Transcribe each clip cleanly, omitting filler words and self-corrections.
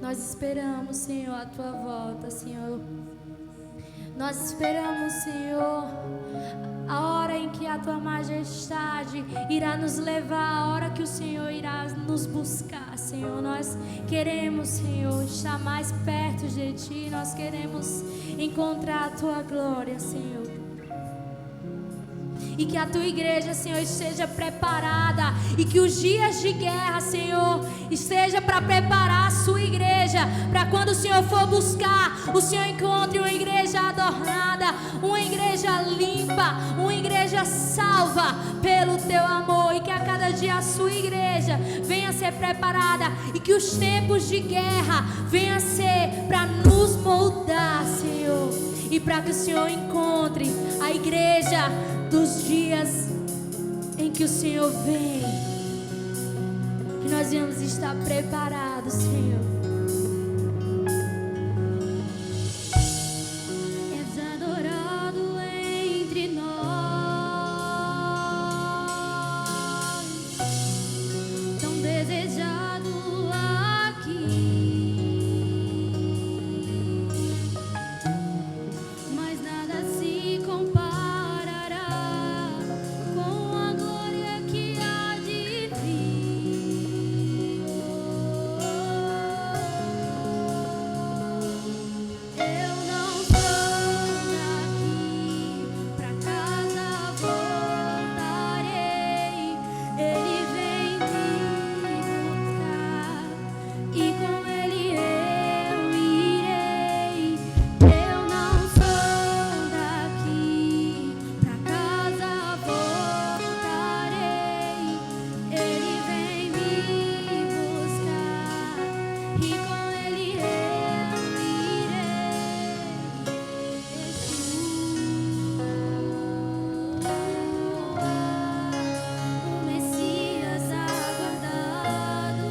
Nós esperamos, Senhor, a tua volta, Senhor. Nós esperamos, Senhor, a hora em que a tua majestade irá nos levar, a hora que o Senhor irá nos buscar, Senhor. Nós queremos, Senhor, estar mais perto de ti. Nós queremos encontrar a tua glória, Senhor. E que a tua igreja, Senhor, esteja preparada. E que os dias de guerra, Senhor, esteja para preparar a sua igreja. Para quando o Senhor for buscar, o Senhor encontre uma igreja adornada, uma igreja limpa, uma igreja salva pelo teu amor. E que a cada dia a sua igreja venha a ser preparada. E que os tempos de guerra venham a ser para nos moldar, Senhor. E para que o Senhor encontre a igreja dos dias em que o Senhor vem, que nós venhamos estar preparados, Senhor. És adorado entre nós, tão desejado aqui. Mas nada se compara com a glória que há de vir. Eu não sou daqui, pra casa voltarei. Ele vem me buscar e com ele eu irei. Eu não sou daqui, pra casa voltarei. Ele vem me buscar e com ele eu irei. O Messias aguardado,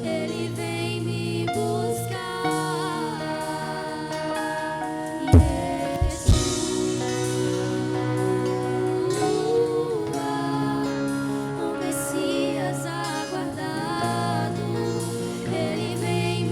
ele vem me buscar. O Messias aguardado, ele vem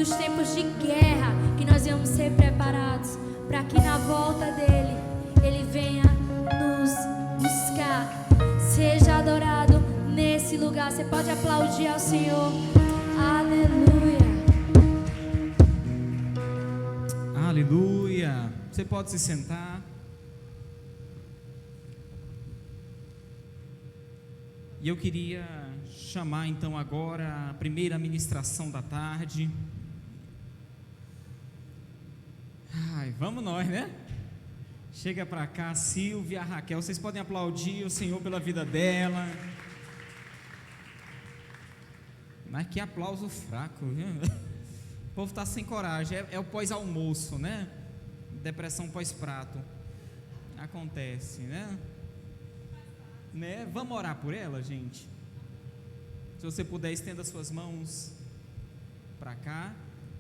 dos tempos de guerra, que nós vamos ser preparados para que na volta dele, ele venha nos buscar. Seja adorado nesse lugar. Você pode aplaudir ao Senhor. Aleluia. Aleluia. Você pode se sentar. E eu queria chamar então agora a primeira ministração da tarde. Ai, vamos nós, né? Chega para cá, Silvia, Raquel. Vocês podem aplaudir o Senhor pela vida dela. Mas que aplauso fraco, viu? O povo está sem coragem. É o pós-almoço, né? Depressão pós-prato. Acontece, né? Vamos orar por ela, gente? Se você puder, estenda suas mãos para cá.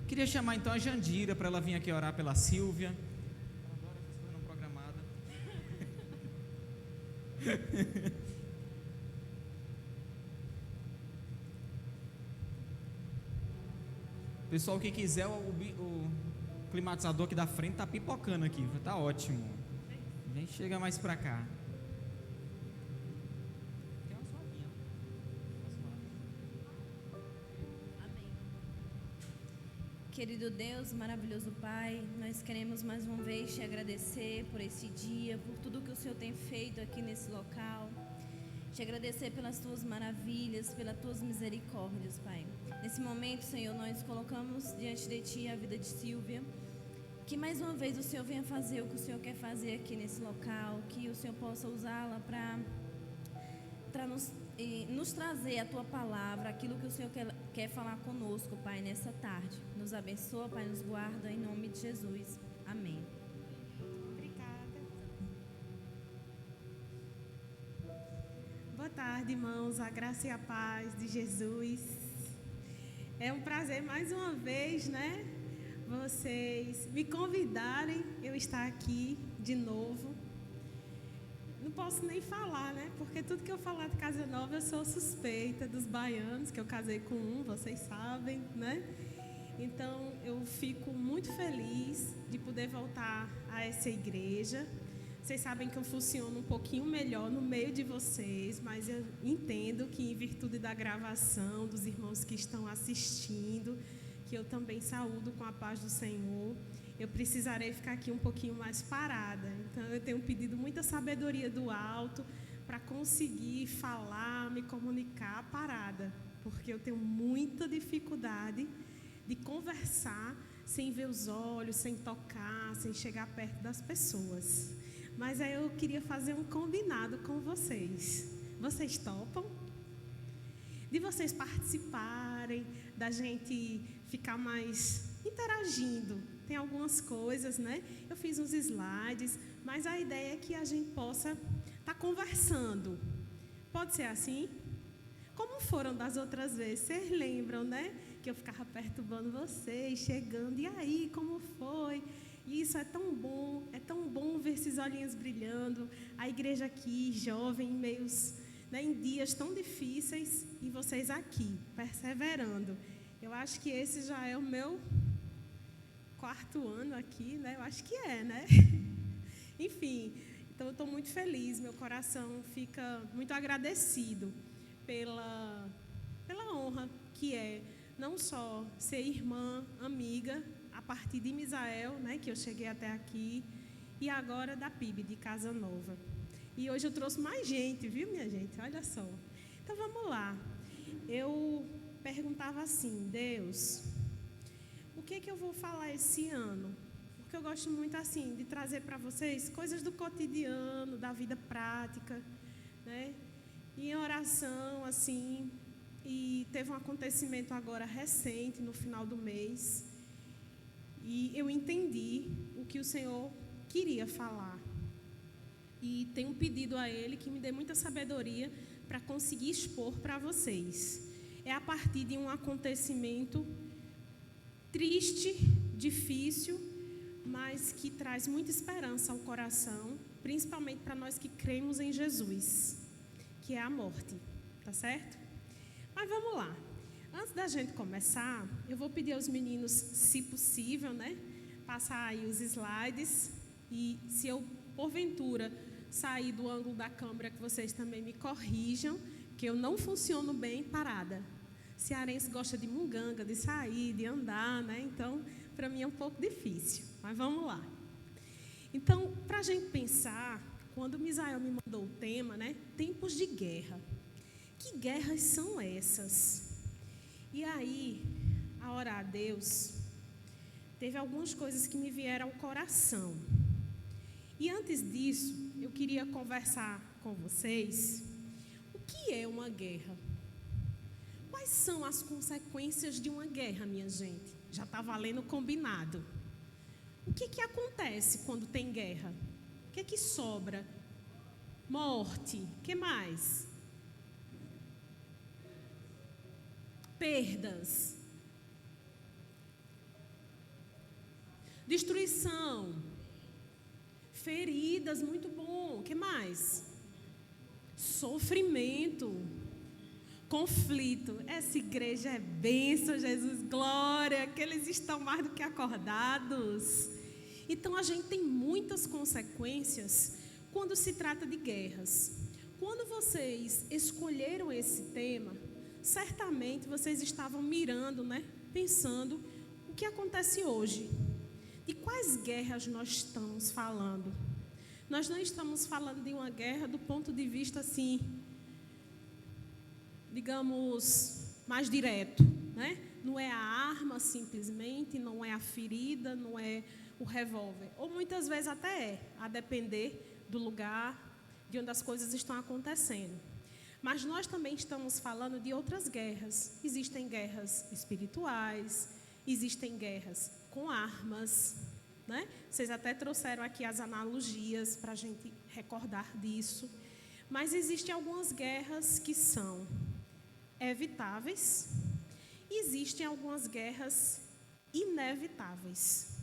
Queria chamar então a Jandira para ela vir aqui orar pela Silvia. Ela adora essas coisas não programadas. Pessoal que quiser, o climatizador aqui da frente tá pipocando aqui, tá ótimo. A gente chega mais para cá. Querido Deus, maravilhoso Pai, nós queremos mais uma vez te agradecer por esse dia, por tudo que o Senhor tem feito aqui nesse local. Te agradecer pelas tuas maravilhas, pelas tuas misericórdias, Pai. Nesse momento, Senhor, nós colocamos diante de Ti a vida de Silvia. Que mais uma vez o Senhor venha fazer o que o Senhor quer fazer aqui nesse local, que o Senhor possa usá-la para nos trazer a Tua palavra, aquilo que o Senhor quer falar conosco, Pai, nessa tarde. Nos abençoa, Pai, nos guarda, em nome de Jesus. Amém. Obrigada. Boa tarde, irmãos. A graça e a paz de Jesus. É um prazer mais uma vez, né? Vocês me convidarem, eu estar aqui de novo. Não posso nem falar, né? Porque tudo que eu falar de Casa Nova, eu sou suspeita dos baianos, que eu casei com um, vocês sabem, né? Então, eu fico muito feliz de poder voltar a essa igreja. Vocês sabem que eu funciono um pouquinho melhor no meio de vocês, mas eu entendo que, em virtude da gravação, dos irmãos que estão assistindo, que eu também saúdo com a paz do Senhor, eu precisarei ficar aqui um pouquinho mais parada. Então, eu tenho pedido muita sabedoria do alto para conseguir falar, me comunicar parada, porque eu tenho muita dificuldade de conversar sem ver os olhos, sem tocar, sem chegar perto das pessoas. Mas aí eu queria fazer um combinado com vocês. Vocês topam? De vocês participarem, da gente ficar mais interagindo. Tem algumas coisas, né? Eu fiz uns slides, mas a ideia é que a gente possa estar conversando. Pode ser assim? Como foram das outras vezes? Vocês lembram, né? Que eu ficava perturbando vocês, chegando, e aí, como foi? E isso é tão bom ver esses olhinhos brilhando, a igreja aqui, jovem, em dias tão difíceis, e vocês aqui, perseverando. Eu acho que esse já é o meu 4º ano aqui, né? Eu acho que é, né? Enfim, então eu estou muito feliz, meu coração fica muito agradecido pela honra que é não só ser irmã, amiga, a partir de Misael, né, que eu cheguei até aqui, e agora da PIB, de Casa Nova. E hoje eu trouxe mais gente, viu, minha gente? Olha só. Então, vamos lá. Eu perguntava assim, Deus, o que eu vou falar esse ano? Porque eu gosto muito, assim, de trazer para vocês coisas do cotidiano, da vida prática, né? E em oração, assim, e teve um acontecimento agora recente, no final do mês, e eu entendi o que o Senhor queria falar. E tenho pedido a Ele que me dê muita sabedoria para conseguir expor para vocês. É a partir de um acontecimento triste, difícil, mas que traz muita esperança ao coração, principalmente para nós que cremos em Jesus, que é a morte, tá certo? Mas vamos lá. Antes da gente começar, eu vou pedir aos meninos, se possível, né, passar aí os slides. E se eu, porventura, sair do ângulo da câmera, que vocês também me corrijam, que eu não funciono bem parada. Cearense gosta de munganga, de sair, de andar, né? Então, para mim é um pouco difícil, mas vamos lá. Então, para a gente pensar, quando o Misael me mandou o tema, né? Tempos de guerra. Que guerras são essas? E aí, a orar a Deus, teve algumas coisas que me vieram ao coração. E antes disso, eu queria conversar com vocês. O que é uma guerra? Quais são as consequências de uma guerra, minha gente? Já está valendo combinado. O que acontece quando tem guerra? O que sobra? Morte. O que mais? Perdas. Destruição. Feridas, muito bom. O que mais? Sofrimento. Conflito. Essa igreja é bênção, Jesus, glória, que eles estão mais do que acordados. Então, a gente tem muitas consequências quando se trata de guerras. Quando vocês escolheram esse tema, certamente vocês estavam mirando, né? Pensando o que acontece hoje. De quais guerras nós estamos falando? Nós não estamos falando de uma guerra do ponto de vista assim, digamos, mais direto, né? Não é a arma simplesmente, não é a ferida, não é o revólver. Ou muitas vezes até é, a depender do lugar de onde as coisas estão acontecendo. Mas nós também estamos falando de outras guerras. Existem guerras espirituais, existem guerras com armas, né? Vocês até trouxeram aqui as analogias para a gente recordar disso. Mas existem algumas guerras que são evitáveis e existem algumas guerras inevitáveis.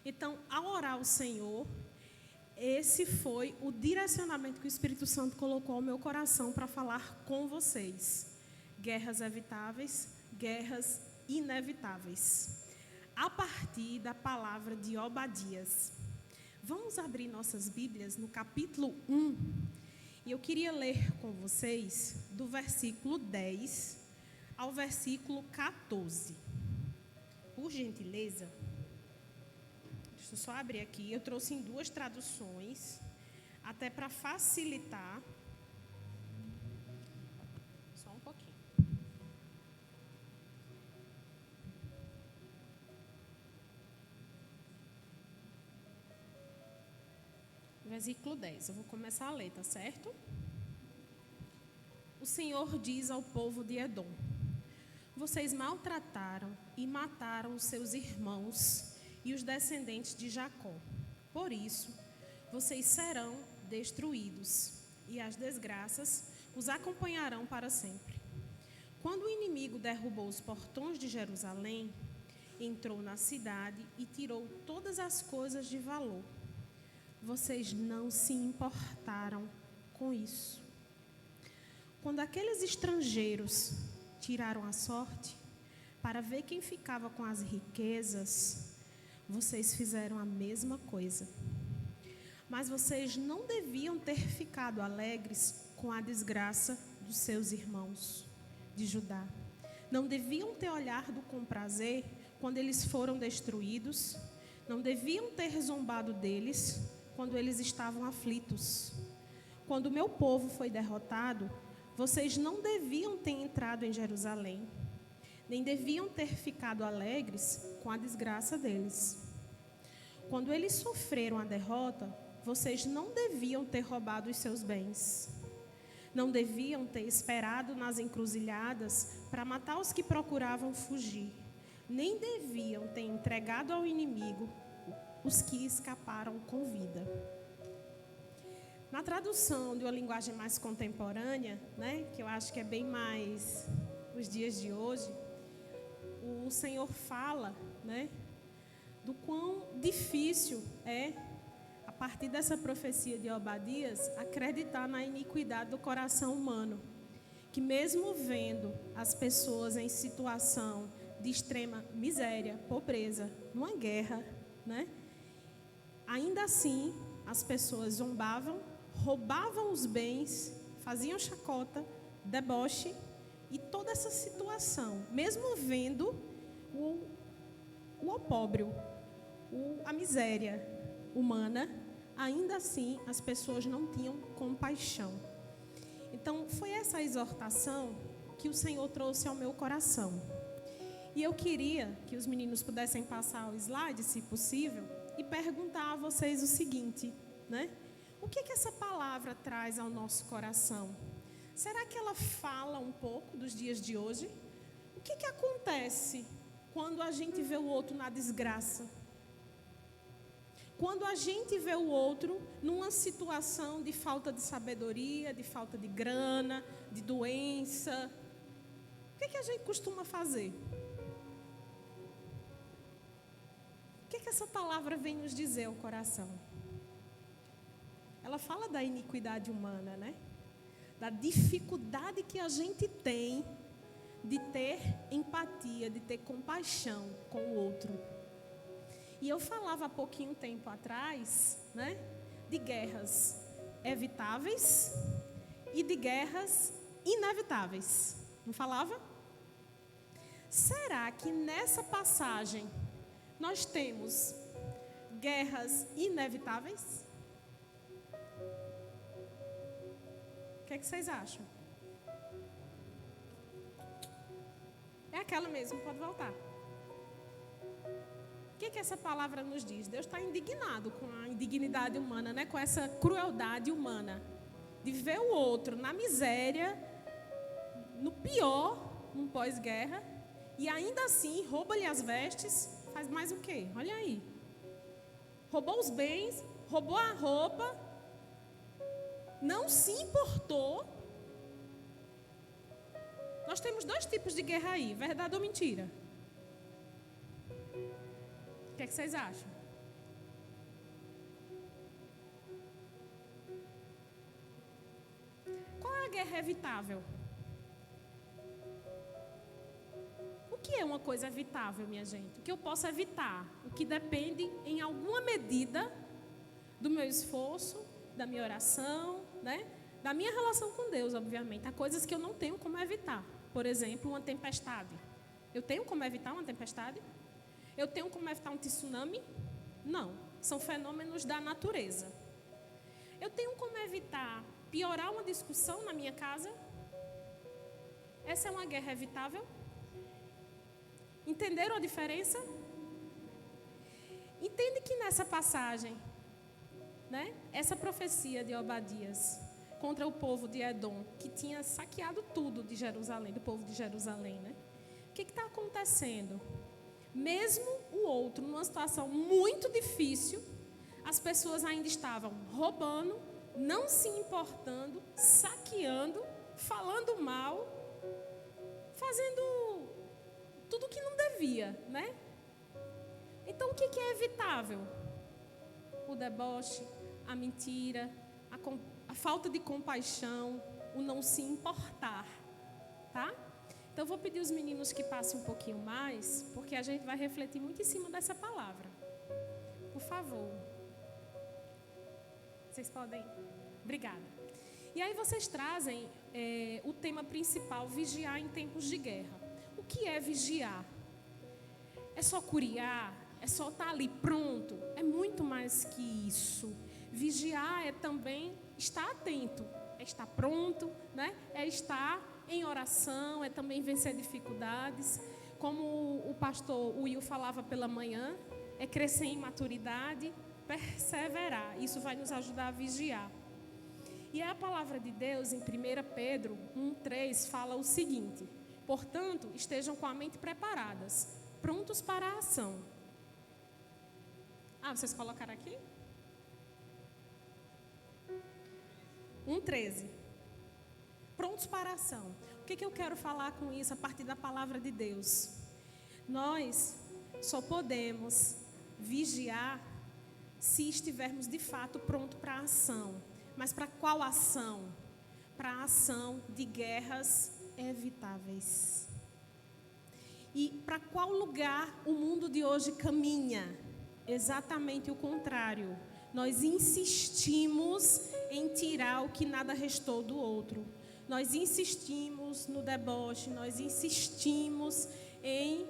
Então, ao orar ao Senhor, esse foi o direcionamento que o Espírito Santo colocou ao meu coração para falar com vocês. Guerras evitáveis, guerras inevitáveis. A partir da palavra de Obadias. Vamos abrir nossas Bíblias no capítulo 1. E eu queria ler com vocês do versículo 10 ao versículo 14. Por gentileza. Deixa eu só abrir aqui. Eu trouxe em 2 traduções, até para facilitar. Só um pouquinho. Versículo 10. Eu vou começar a ler, tá certo? O Senhor diz ao povo de Edom: vocês maltrataram e mataram os seus irmãos e os descendentes de Jacó. Por isso, vocês serão destruídos, e as desgraças os acompanharão para sempre. Quando o inimigo derrubou os portões de Jerusalém, entrou na cidade e tirou todas as coisas de valor. Vocês não se importaram com isso. Quando aqueles estrangeiros tiraram a sorte para ver quem ficava com as riquezas, vocês fizeram a mesma coisa. Mas vocês não deviam ter ficado alegres com a desgraça dos seus irmãos de Judá. Não deviam ter olhado com prazer quando eles foram destruídos. Não deviam ter zombado deles quando eles estavam aflitos. Quando o meu povo foi derrotado, vocês não deviam ter entrado em Jerusalém, nem deviam ter ficado alegres com a desgraça deles. Quando eles sofreram a derrota, vocês não deviam ter roubado os seus bens. Não deviam ter esperado nas encruzilhadas para matar os que procuravam fugir. Nem deviam ter entregado ao inimigo os que escaparam com vida. Na tradução de uma linguagem mais contemporânea, né, que eu acho que é bem mais os dias de hoje, o Senhor fala, né, do quão difícil é, a partir dessa profecia de Obadias, acreditar na iniquidade do coração humano, que mesmo vendo as pessoas em situação de extrema miséria, pobreza, numa guerra, né? Ainda assim, as pessoas zombavam, roubavam os bens, faziam chacota, deboche e toda essa situação, mesmo vendo o opróbrio, a miséria humana, ainda assim as pessoas não tinham compaixão. Então, foi essa exortação que o Senhor trouxe ao meu coração. E eu queria que os meninos pudessem passar o slide, se possível, e perguntar a vocês o seguinte, né? O que essa palavra traz ao nosso coração? Será que ela fala um pouco dos dias de hoje? O que acontece quando a gente vê o outro na desgraça? Quando a gente vê o outro numa situação de falta de sabedoria, de falta de grana, de doença, o que a gente costuma fazer? O que essa palavra vem nos dizer ao coração? Ela fala da iniquidade humana, né? Da dificuldade que a gente tem de ter empatia, de ter compaixão com o outro. E eu falava há pouquinho tempo atrás, né, de guerras evitáveis e de guerras inevitáveis. Não falava? Será que nessa passagem nós temos guerras inevitáveis? O que vocês acham? É aquela mesmo, pode voltar. O que essa palavra nos diz? Deus está indignado com a indignidade humana, né? Com essa crueldade humana. De ver o outro na miséria, no pior, num pós-guerra, e ainda assim rouba-lhe as vestes, faz mais o quê? Olha aí. Roubou os bens, roubou a roupa, não se importou. Nós temos 2 tipos de guerra aí, verdade ou mentira? O que vocês acham? Qual é a guerra evitável? O que é uma coisa evitável, minha gente? O que eu posso evitar? O que depende, em alguma medida, do meu esforço, da minha oração, né? Da minha relação com Deus, obviamente. Há coisas que eu não tenho como evitar. Por exemplo, uma tempestade. Eu tenho como evitar uma tempestade? Eu tenho como evitar um tsunami? Não. São fenômenos da natureza. Eu tenho como evitar piorar uma discussão na minha casa? Essa é uma guerra evitável? Entenderam a diferença? Entende que nessa passagem, né, essa profecia de Obadias contra o povo de Edom, que tinha saqueado tudo de Jerusalém, do povo de Jerusalém, né? O que está acontecendo? Mesmo o outro, numa situação muito difícil, as pessoas ainda estavam roubando, não se importando, saqueando, falando mal, fazendo tudo que não devia, né? Então, o que é evitável? O deboche, a mentira, a falta de compaixão, o não se importar, tá? Então, eu vou pedir os meninos que passem um pouquinho mais, porque a gente vai refletir muito em cima dessa palavra. Por favor. Vocês podem? Obrigada. E aí vocês trazem o tema principal, vigiar em tempos de guerra. O que é vigiar? É só curiar? É só estar ali pronto? É muito mais que isso. Vigiar é também estar atento, é estar pronto, né? É estar em oração, é também vencer dificuldades. Como o pastor Will falava pela manhã, é crescer em maturidade, perseverar. Isso vai nos ajudar a vigiar. E a palavra de Deus, em 1 Pedro 1,3, fala o seguinte: portanto, estejam com a mente preparadas, prontos para a ação. Vocês colocaram aqui? 1,13. Prontos para a ação. O que eu quero falar com isso a partir da palavra de Deus? Nós só podemos vigiar se estivermos de fato prontos para a ação. Mas para qual ação? para a ação de guerras evitáveis. E para qual lugar o mundo de hoje caminha? Exatamente o contrário. Nós insistimos em tirar o que nada restou do outro. Nós insistimos no deboche, nós insistimos em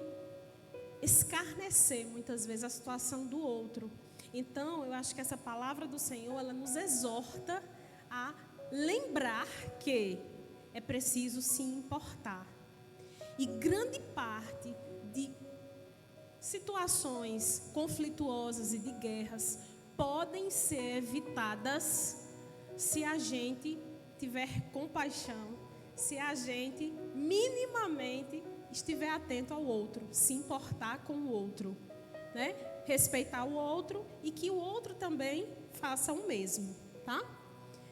escarnecer muitas vezes a situação do outro. Então, eu acho que essa palavra do Senhor, ela nos exorta a lembrar que é preciso se importar. E grande parte de situações conflituosas e de guerras podem ser evitadas se a gente tiver compaixão, se a gente minimamente estiver atento ao outro, se importar com o outro, né? Respeitar o outro e que o outro também faça o mesmo, tá?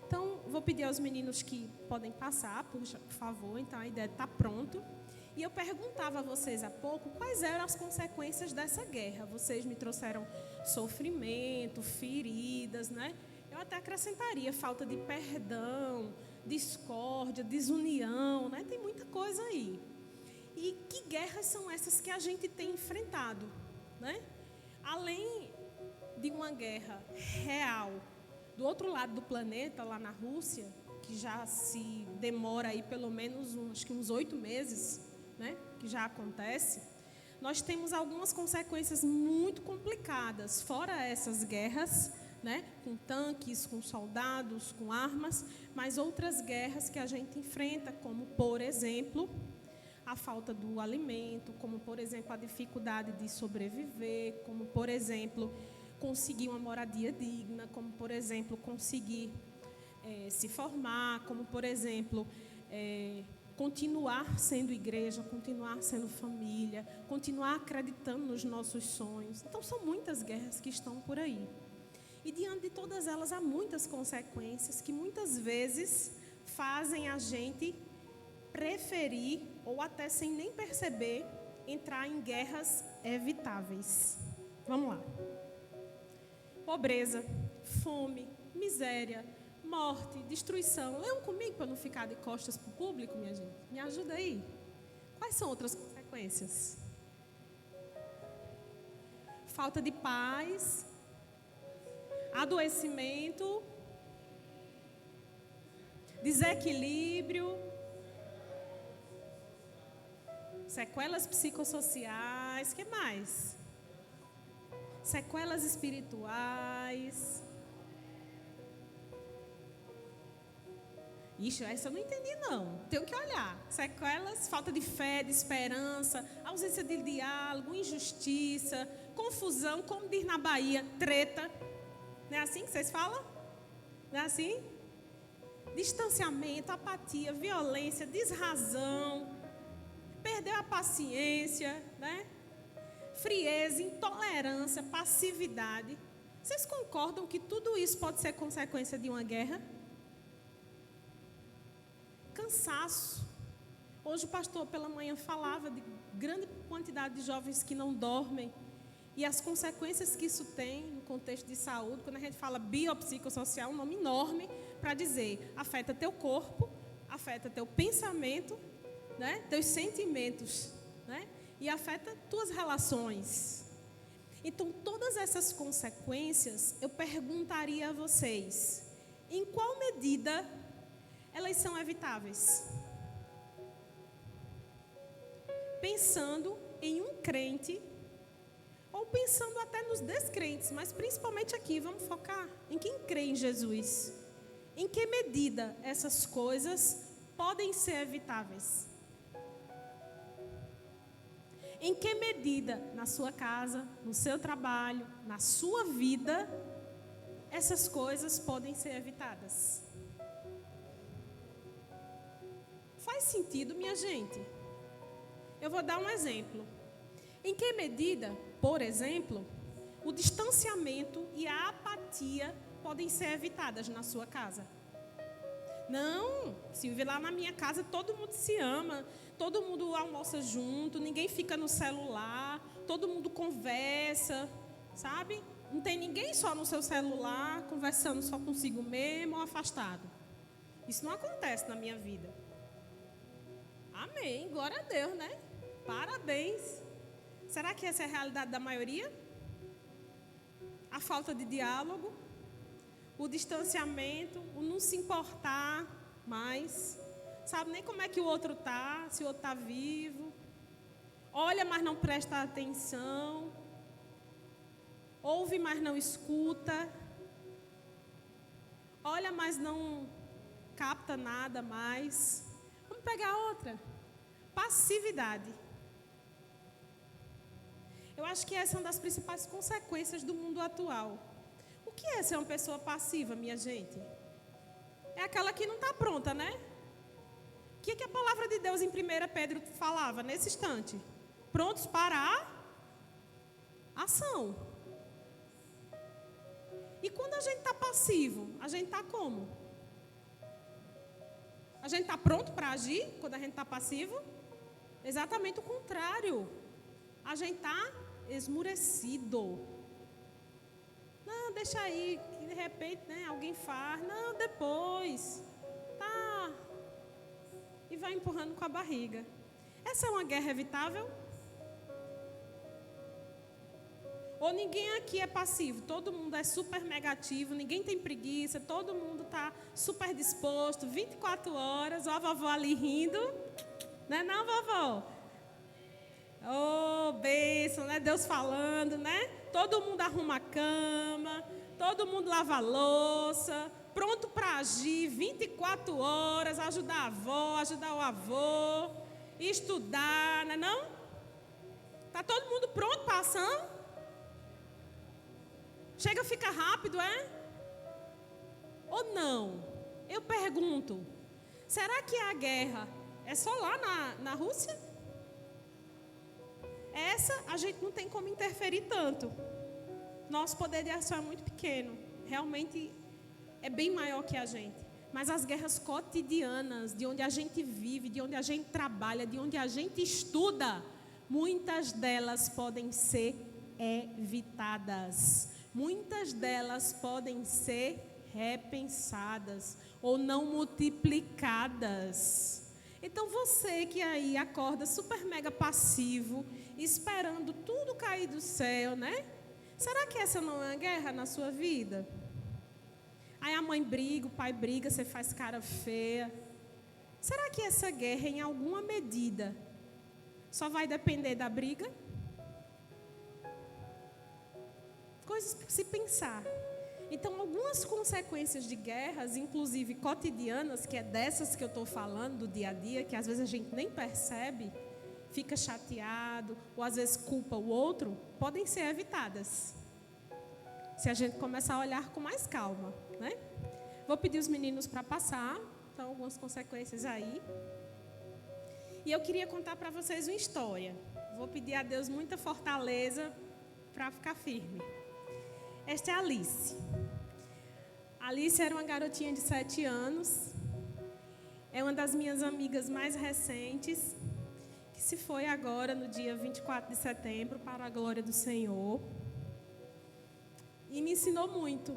Então, vou pedir aos meninos que podem passar, por favor. Então, a ideia está pronto. E eu perguntava a vocês há pouco quais eram as consequências dessa guerra. Vocês me trouxeram sofrimento, feridas, né? Eu até acrescentaria falta de perdão, discórdia, desunião, né? Tem muita coisa aí. E que guerras são essas que a gente tem enfrentado, né? Além de uma guerra real do outro lado do planeta, lá na Rússia, que já se demora aí pelo menos uns 8 meses, né, que já acontece, nós temos algumas consequências muito complicadas, fora essas guerras, né, com tanques, com soldados, com armas, mas outras guerras que a gente enfrenta, como, por exemplo, a falta do alimento, como, por exemplo, a dificuldade de sobreviver, como, por exemplo, conseguir uma moradia digna, como, por exemplo, conseguir se formar, como, por exemplo, continuar sendo igreja, continuar sendo família, continuar acreditando nos nossos sonhos. Então, são muitas guerras que estão por aí. E, diante de todas elas, há muitas consequências que, muitas vezes, fazem a gente preferir, ou até sem nem perceber, entrar em guerras evitáveis. Vamos lá. Pobreza, fome, miséria, morte, destruição. Leiam comigo para não ficar de costas para o público, minha gente. Me ajuda aí. Quais são outras consequências? Falta de paz, adoecimento, desequilíbrio, sequelas psicossociais, que mais? Sequelas espirituais. Ixi, essa eu não entendi não. Tenho que olhar. Sequelas, falta de fé, de esperança, ausência de diálogo, injustiça, confusão, como diz na Bahia, treta. Não é assim que vocês falam? Não é assim? Distanciamento, apatia, violência, desrazão, perdeu a paciência, né? Frieza, intolerância, passividade. Vocês concordam que tudo isso pode ser consequência de uma guerra? Cansaço. Hoje o pastor pela manhã falava de grande quantidade de jovens que não dormem e as consequências que isso tem no contexto de saúde. Quando a gente fala biopsicossocial, é um nome enorme para dizer, afeta teu corpo, afeta teu pensamento, né? Teus sentimentos, né? E afeta tuas relações. Então, todas essas consequências, eu perguntaria a vocês, em qual medida elas são evitáveis? Pensando em um crente, ou pensando até nos descrentes, mas principalmente aqui, vamos focar em quem crê em Jesus. Em que medida essas coisas podem ser evitáveis? Em que medida, na sua casa, no seu trabalho, na sua vida, essas coisas podem ser evitadas? Faz sentido, minha gente? Eu vou dar um exemplo. Em que medida, por exemplo, o distanciamento e a apatia podem ser evitadas na sua casa? Não, Silvia, lá na minha casa todo mundo se ama, todo mundo almoça junto, ninguém fica no celular, todo mundo conversa, sabe? Não tem ninguém só no seu celular, conversando só consigo mesmo ou afastado. Isso não acontece na minha vida. Amém, glória a Deus, né? Parabéns. Será que essa é a realidade da maioria? A falta de diálogo, o distanciamento, o não se importar mais, sabe nem como é que o outro está, se o outro está vivo, olha, mas não presta atenção, ouve, mas não escuta, olha, mas não capta nada mais. Vamos pegar outra, passividade. Eu acho que essa é uma das principais consequências do mundo atual. O que é ser uma pessoa passiva, minha gente? É aquela que não está pronta, né? O que a palavra de Deus em 1 Pedro falava nesse instante? Prontos para a ação. E quando a gente está passivo, a gente está como? A gente está pronto para agir quando a gente está passivo? Exatamente o contrário. A gente está esmurecido. Não, deixa aí, que de repente, né, alguém faz. Não, depois. Tá. E vai empurrando com a barriga. Essa é uma guerra evitável? Ou ninguém aqui é passivo? Todo mundo é super negativo, ninguém tem preguiça, todo mundo está super disposto, 24 horas, ó a vovó ali rindo. Não é não, vovó? Oh, bênção, né? Deus falando, né? Todo mundo arruma a cama, todo mundo lava a louça, pronto para agir, 24 horas, ajudar a avó, ajudar o avô, estudar, não é não? Está todo mundo pronto para a ação? Chega, fica rápido, é? Ou não? Eu pergunto, será que a guerra é só lá na Rússia? Essa a gente não tem como interferir tanto. Nosso poder de ação é muito pequeno. Realmente é bem maior que a gente. Mas as guerras cotidianas, de onde a gente vive, de onde a gente trabalha, de onde a gente estuda, muitas delas podem ser evitadas. Muitas delas podem ser repensadas ou não multiplicadas. Então você que aí acorda super mega passivo, esperando tudo cair do céu, né? Será que essa não é uma guerra na sua vida? Aí a mãe briga, o pai briga, você faz cara feia. Será que essa guerra, em alguma medida, só vai depender da briga? Coisas para se pensar. Então, algumas consequências de guerras, inclusive cotidianas, que é dessas que eu estou falando, do dia a dia, que às vezes a gente nem percebe, fica chateado, ou às vezes culpa o outro, podem ser evitadas. Se a gente começar a olhar com mais calma, né? Vou pedir os meninos para passar, então algumas consequências aí. E eu queria contar para vocês uma história. Vou pedir a Deus muita fortaleza para ficar firme. Esta é a Alice. A Alice era uma garotinha de 7 anos. É uma das minhas amigas mais recentes, que se foi agora no dia 24 de setembro, para a glória do Senhor. E me ensinou muito.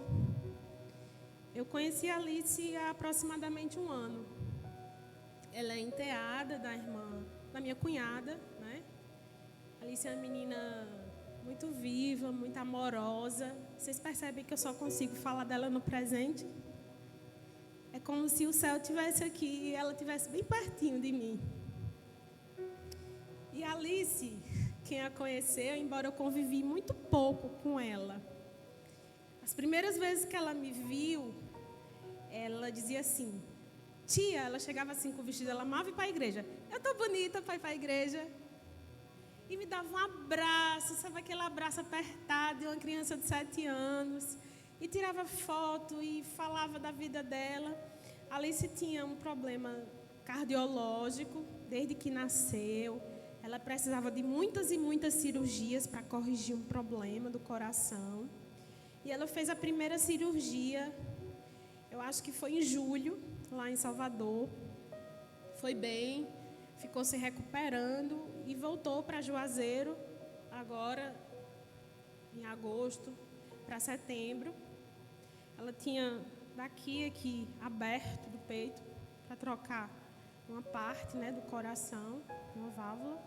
Eu conheci a Alice há aproximadamente 1 ano. Ela é enteada da irmã, da minha cunhada, né? A Alice é uma menina muito viva, muito amorosa. Vocês percebem que eu só consigo falar dela no presente? É como se o céu estivesse aqui e ela estivesse bem pertinho de mim. E a Alice, quem a conheceu, embora eu convivi muito pouco com ela, as primeiras vezes que ela me viu, ela dizia assim, tia, ela chegava assim com o vestido, ela amava ir para a igreja. Eu estou bonita para ir para a igreja. E me dava um abraço, sabe aquele abraço apertado de uma criança de 7 anos. E tirava foto e falava da vida dela. A Alice tinha um problema cardiológico desde que nasceu. Ela precisava de muitas e muitas cirurgias para corrigir um problema do coração. E ela fez a primeira cirurgia, eu acho que foi em julho, lá em Salvador. Foi bem, ficou se recuperando e voltou para Juazeiro, agora em agosto, para setembro. Ela tinha daqui aqui aberto do peito para trocar uma parte, né, do coração, uma válvula.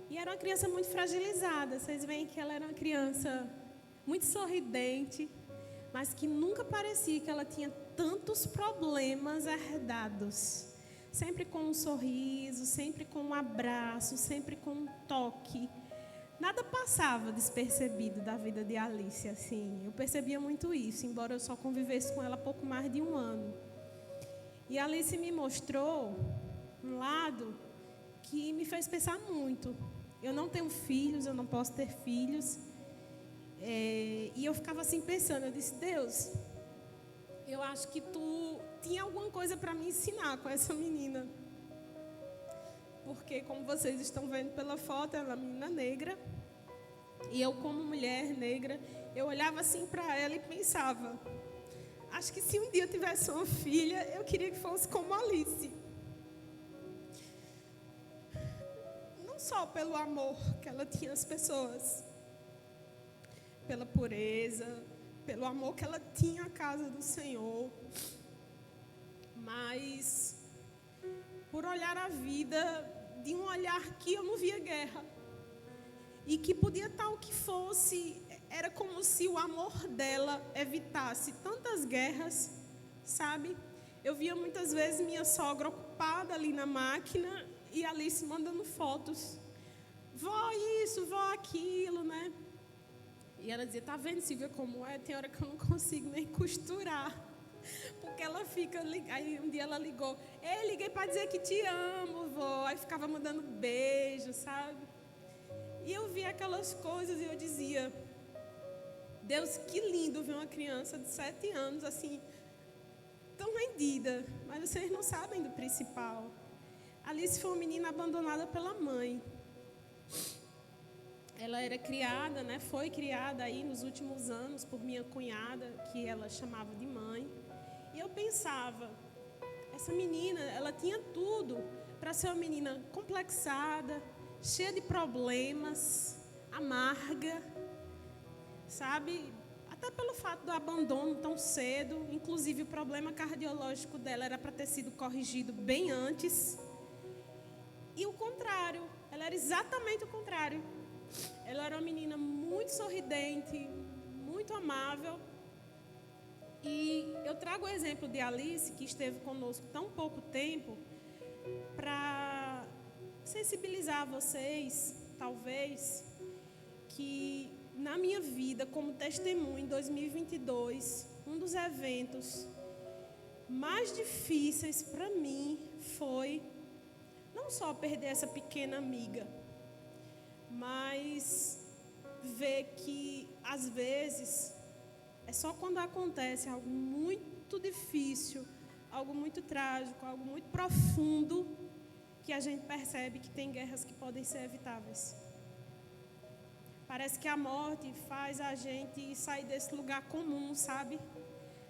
E era uma criança muito fragilizada. Vocês veem que ela era uma criança muito sorridente, mas que nunca parecia que ela tinha tantos problemas herdados. Sempre com um sorriso, sempre com um abraço, sempre com um toque. Nada passava despercebido da vida de Alice, assim. Eu percebia muito isso, embora eu só convivesse com ela há pouco mais de um ano. E a Alice me mostrou um lado que me fez pensar muito. Eu não tenho filhos, eu não posso ter filhos. E eu ficava assim pensando, eu disse, Deus, eu acho que tu tinha alguma coisa para me ensinar com essa menina. Porque, como vocês estão vendo pela foto, ela é uma menina negra. E eu, como mulher negra, eu olhava assim para ela e pensava, acho que se um dia eu tivesse uma filha, eu queria que fosse como Alice. Não só pelo amor que ela tinha às pessoas, pela pureza, pelo amor que ela tinha à casa do Senhor, mas por olhar a vida de um olhar que eu não via guerra. E que podia estar o que fosse, era como se o amor dela evitasse tantas guerras, sabe? Eu via muitas vezes minha sogra ocupada ali na máquina e Alice mandando fotos. Vó isso, vó aquilo, né? E ela dizia, tá vendo, Silvia, como é? Tem hora que eu não consigo nem costurar. Porque ela fica... Aí um dia ela ligou. Ei, liguei para dizer que te amo, vó. Aí ficava mandando beijo, sabe? E eu via aquelas coisas e eu dizia, Deus, que lindo ver uma criança de 7 anos assim, tão rendida. Mas vocês não sabem do principal. Alice foi uma menina abandonada pela mãe. Ela era criada, né? Foi criada aí nos últimos anos por minha cunhada, que ela chamava de mãe. E eu pensava, essa menina, ela tinha tudo para ser uma menina complexada, cheia de problemas, amarga, sabe? Até pelo fato do abandono tão cedo. Inclusive, o problema cardiológico dela era para ter sido corrigido bem antes. E o contrário, ela era exatamente o contrário. Ela era uma menina muito sorridente, muito amável. E eu trago o exemplo de Alice, que esteve conosco tão pouco tempo, para sensibilizar vocês, talvez, que na minha vida, como testemunho, em 2022, um dos eventos mais difíceis para mim foi não só perder essa pequena amiga, mas ver que, às vezes, é só quando acontece algo muito difícil, algo muito trágico, algo muito profundo, que a gente percebe que tem guerras que podem ser evitáveis. Parece que a morte faz a gente sair desse lugar comum, sabe?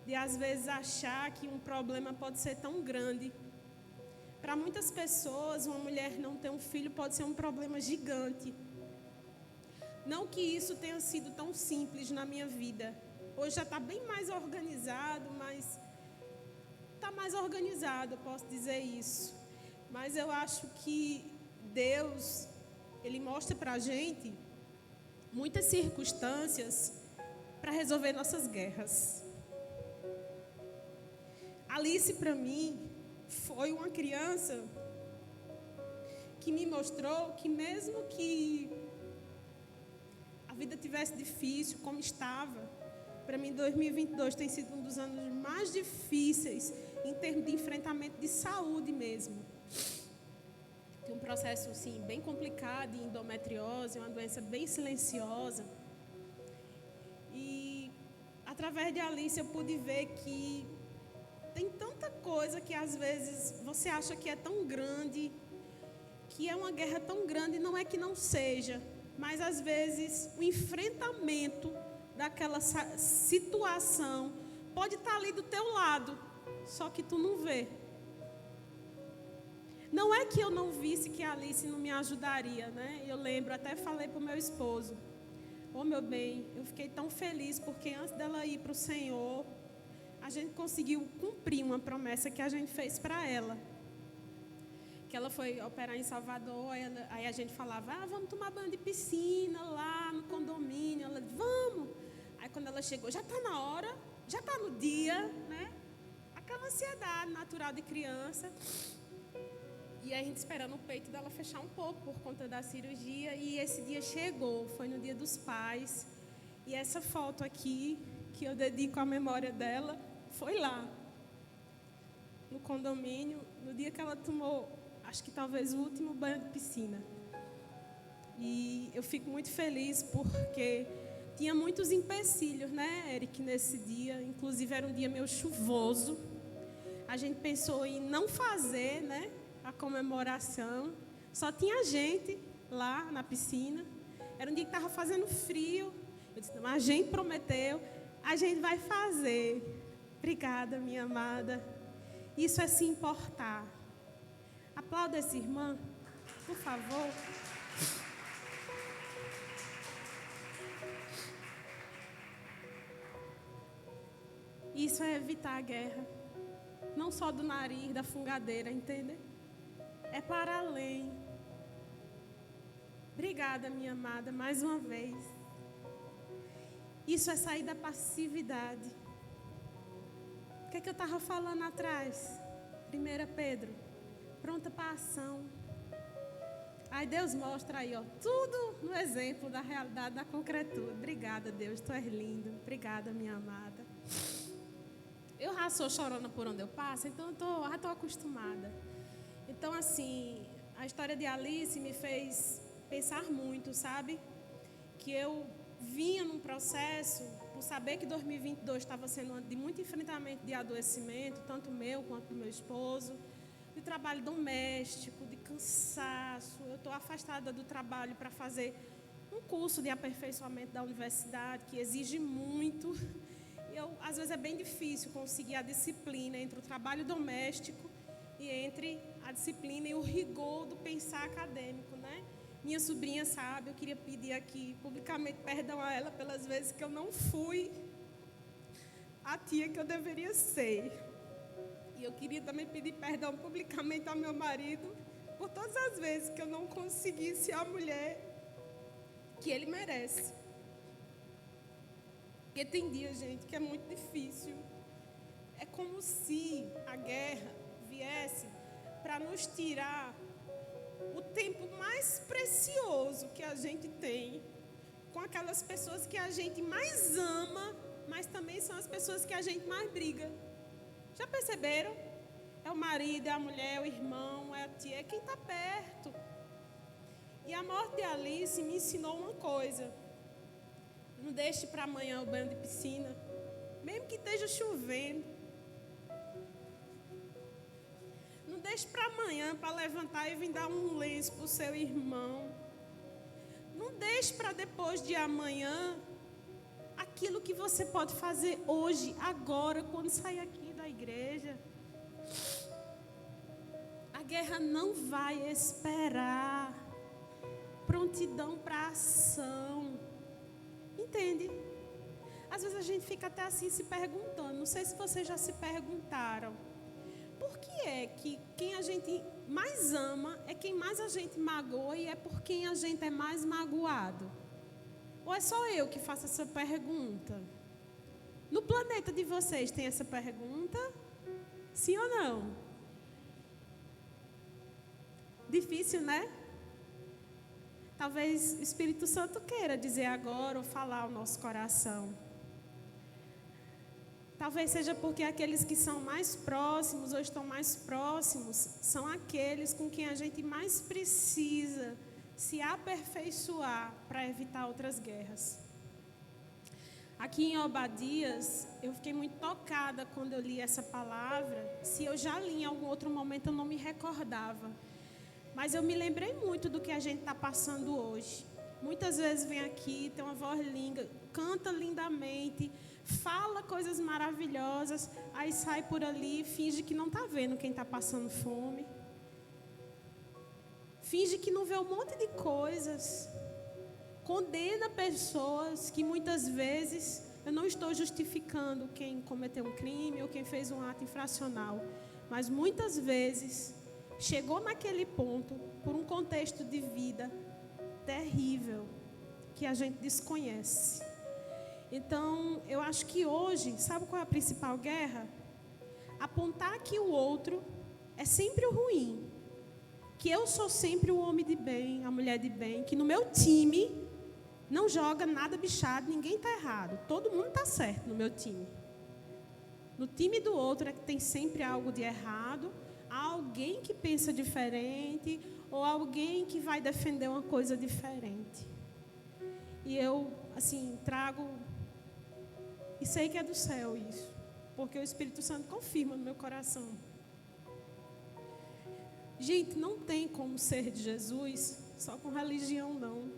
De às vezes achar que um problema pode ser tão grande. Para muitas pessoas, uma mulher não ter um filho pode ser um problema gigante. Não que isso tenha sido tão simples na minha vida. Hoje já está bem mais organizado, mas está mais organizado, eu posso dizer isso. Mas eu acho que Deus, Ele mostra para a gente muitas circunstâncias para resolver nossas guerras. Alice, para mim, foi uma criança que me mostrou que mesmo que a vida tivesse difícil, como estava, para mim 2022 tem sido um dos anos mais difíceis em termos de enfrentamento de saúde mesmo. Tem um processo assim, bem complicado de endometriose, uma doença bem silenciosa. E através de Alice eu pude ver que tem tanta coisa que às vezes você acha que é tão grande, que é uma guerra tão grande, não é que não seja, mas às vezes o enfrentamento daquela situação pode estar ali do teu lado, só que tu não vê. Não é que eu não visse que a Alice não me ajudaria, né? Eu lembro, até falei para o meu esposo, meu bem, eu fiquei tão feliz porque antes dela ir para o Senhor, a gente conseguiu cumprir uma promessa que a gente fez para ela. Que ela foi operar em Salvador, aí a gente falava, vamos tomar banho de piscina lá no condomínio. Ela, vamos. Aí quando ela chegou, já está na hora, já está no dia, né? Aquela ansiedade natural de criança. E aí a gente esperando o peito dela fechar um pouco por conta da cirurgia. E esse dia chegou, foi no Dia dos Pais. E essa foto aqui, que eu dedico à memória dela, foi lá, no condomínio, no dia que ela tomou, acho que talvez o último banho de piscina. E eu fico muito feliz porque tinha muitos empecilhos, né, Eric, nesse dia. Inclusive era um dia meio chuvoso. A gente pensou em não fazer, né, a comemoração. Só tinha gente lá na piscina. Era um dia que estava fazendo frio. Eu disse, mas a gente prometeu, a gente vai fazer. Obrigada, minha amada. Isso é se importar. Aplauda essa irmã, por favor. Isso é evitar a guerra. Não só do nariz, da fungadeira, entende? É para além. Obrigada, minha amada, mais uma vez. Isso é sair da passividade. O que é que eu estava falando atrás? 1 Pedro, pronta para a ação. Aí Deus mostra aí, ó, tudo no exemplo da realidade, da concretude. Obrigada, Deus, tu és lindo. Obrigada, minha amada. Eu já sou chorona por onde eu passo, então eu já estou acostumada. Então, assim, a história de Alice me fez pensar muito, sabe? Que eu vinha num processo, por saber que 2022 estava sendo um ano de muito enfrentamento de adoecimento, tanto meu quanto do meu esposo, de trabalho doméstico, de cansaço. Eu estou afastada do trabalho para fazer um curso de aperfeiçoamento da universidade, que exige muito. Às vezes é bem difícil conseguir a disciplina entre o trabalho doméstico e entre a disciplina e o rigor do pensar acadêmico, né? Minha sobrinha sabe, eu queria pedir aqui publicamente perdão a ela pelas vezes que eu não fui a tia que eu deveria ser. E eu queria também pedir perdão publicamente ao meu marido por todas as vezes que eu não consegui ser a mulher que ele merece. Porque tem dias, gente, que é muito difícil. É como se a guerra viesse para nos tirar o tempo mais precioso que a gente tem com aquelas pessoas que a gente mais ama, mas também são as pessoas que a gente mais briga. Já perceberam? É o marido, é a mulher, é o irmão, é a tia, é quem está perto. E a morte de Alice me ensinou uma coisa. Não deixe para amanhã o banho de piscina, mesmo que esteja chovendo. Não deixe para amanhã para levantar e vir dar um lenço para o seu irmão. Não deixe para depois de amanhã aquilo que você pode fazer hoje, agora, quando sair aqui da igreja. A guerra não vai esperar. Prontidão para ação. Entende? Às vezes a gente fica até assim se perguntando. Não sei se vocês já se perguntaram. Por que é que quem a gente mais ama é quem mais a gente magoa e é por quem a gente é mais magoado? Ou é só eu que faço essa pergunta? No planeta de vocês tem essa pergunta? Sim ou não? Difícil, né? Talvez o Espírito Santo queira dizer agora ou falar ao nosso coração. Talvez seja porque aqueles que são mais próximos ou estão mais próximos são aqueles com quem a gente mais precisa se aperfeiçoar para evitar outras guerras. Aqui em Obadias, eu fiquei muito tocada quando eu li essa palavra. Se eu já li em algum outro momento, eu não me recordava. Mas eu me lembrei muito do que a gente está passando hoje. Muitas vezes vem aqui, tem uma voz linda, canta lindamente, fala coisas maravilhosas, aí sai por ali e finge que não está vendo quem está passando fome. Finge que não vê um monte de coisas. Condena pessoas que muitas vezes eu não estou justificando quem cometeu um crime ou quem fez um ato infracional, mas muitas vezes chegou naquele ponto por um contexto de vida terrível que a gente desconhece. Então, eu acho que hoje, sabe qual é a principal guerra? Apontar que o outro é sempre o ruim, que eu sou sempre o homem de bem, a mulher de bem, que no meu time não joga nada bichado, ninguém está errado, todo mundo está certo no meu time. No time do outro é que tem sempre algo de errado, há alguém que pensa diferente ou alguém que vai defender uma coisa diferente. E eu, assim, trago e sei que é do céu isso, porque o Espírito Santo confirma no meu coração. Gente, não tem como ser de Jesus só com religião, não.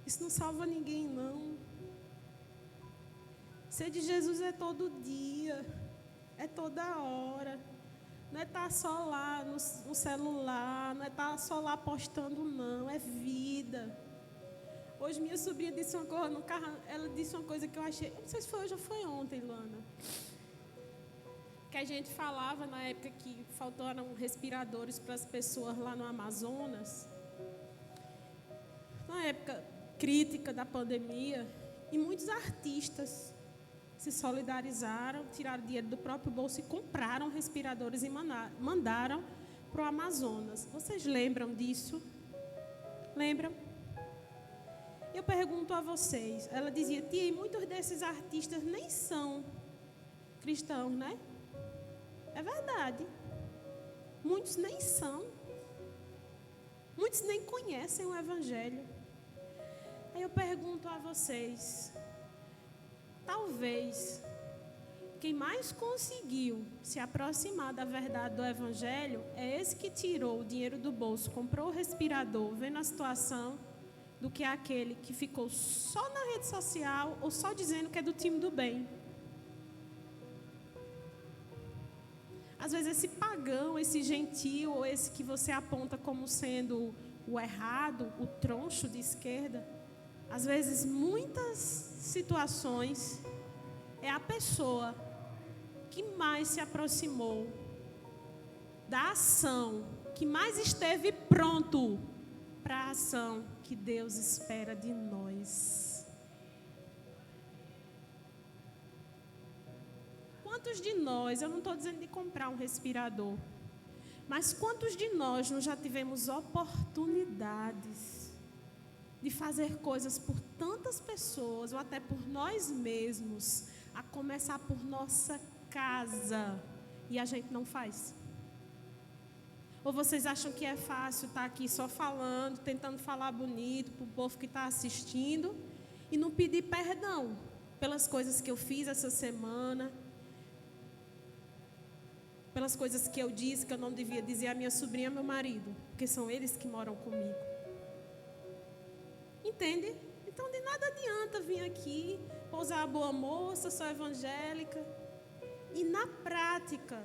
Isso não salva ninguém, não. Ser de Jesus é todo dia, é toda hora. Não é estar só lá no celular, não é estar só lá postando, não. É vida. Hoje minha sobrinha disse uma coisa no carro, ela disse uma coisa que eu achei, eu não sei se foi hoje ou foi ontem, Luana. Que a gente falava na época que faltaram respiradores para as pessoas lá no Amazonas. Na época crítica da pandemia, e muitos artistas se solidarizaram, tiraram dinheiro do próprio bolso e compraram respiradores e mandaram para o Amazonas. Vocês lembram disso? Lembram? Eu pergunto a vocês, ela dizia, tia, e muitos desses artistas nem são cristãos, né? É verdade. Muitos nem são. Muitos nem conhecem o Evangelho. Aí eu pergunto a vocês, talvez quem mais conseguiu se aproximar da verdade do Evangelho é esse que tirou o dinheiro do bolso, comprou o respirador, vendo a situação, do que aquele que ficou só na rede social ou só dizendo que é do time do bem. Às vezes esse pagão, esse gentil, ou esse que você aponta como sendo o errado, o troncho de esquerda, às vezes muitas situações é a pessoa que mais se aproximou da ação, que mais esteve pronto para a ação que Deus espera de nós. Quantos de nós, eu não estou dizendo de comprar um respirador, mas quantos de nós não já tivemos oportunidades de fazer coisas por tantas pessoas, ou até por nós mesmos, a começar por nossa casa, e a gente não faz? Ou vocês acham que é fácil estar aqui só falando, tentando falar bonito para o povo que está assistindo, e não pedir perdão pelas coisas que eu fiz essa semana, pelas coisas que eu disse que eu não devia dizer à minha sobrinha e ao meu marido, porque são eles que moram comigo. Entende? Então de nada adianta vir aqui, pousar a boa moça, sou evangélica, e na prática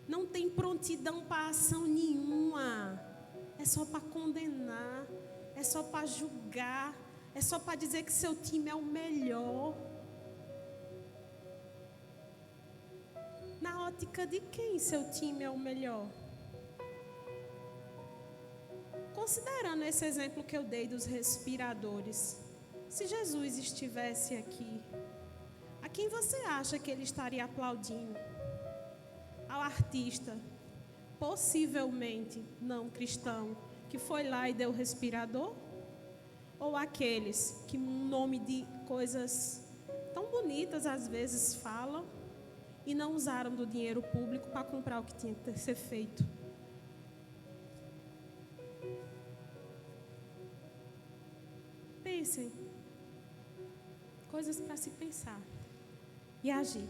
não tem prontidão para ação nenhuma. É só para condenar, é só para julgar, é só para dizer que seu time é o melhor. Na ótica de quem seu time é o melhor? Considerando esse exemplo que eu dei dos respiradores, se Jesus estivesse aqui, a quem você acha que ele estaria aplaudindo? Ao artista, possivelmente não cristão, que foi lá e deu o respirador? Ou aqueles que, em nome de coisas tão bonitas, às vezes falam, e não usaram do dinheiro público para comprar o que tinha que ser feito? Pensem. Coisas para se pensar e agir.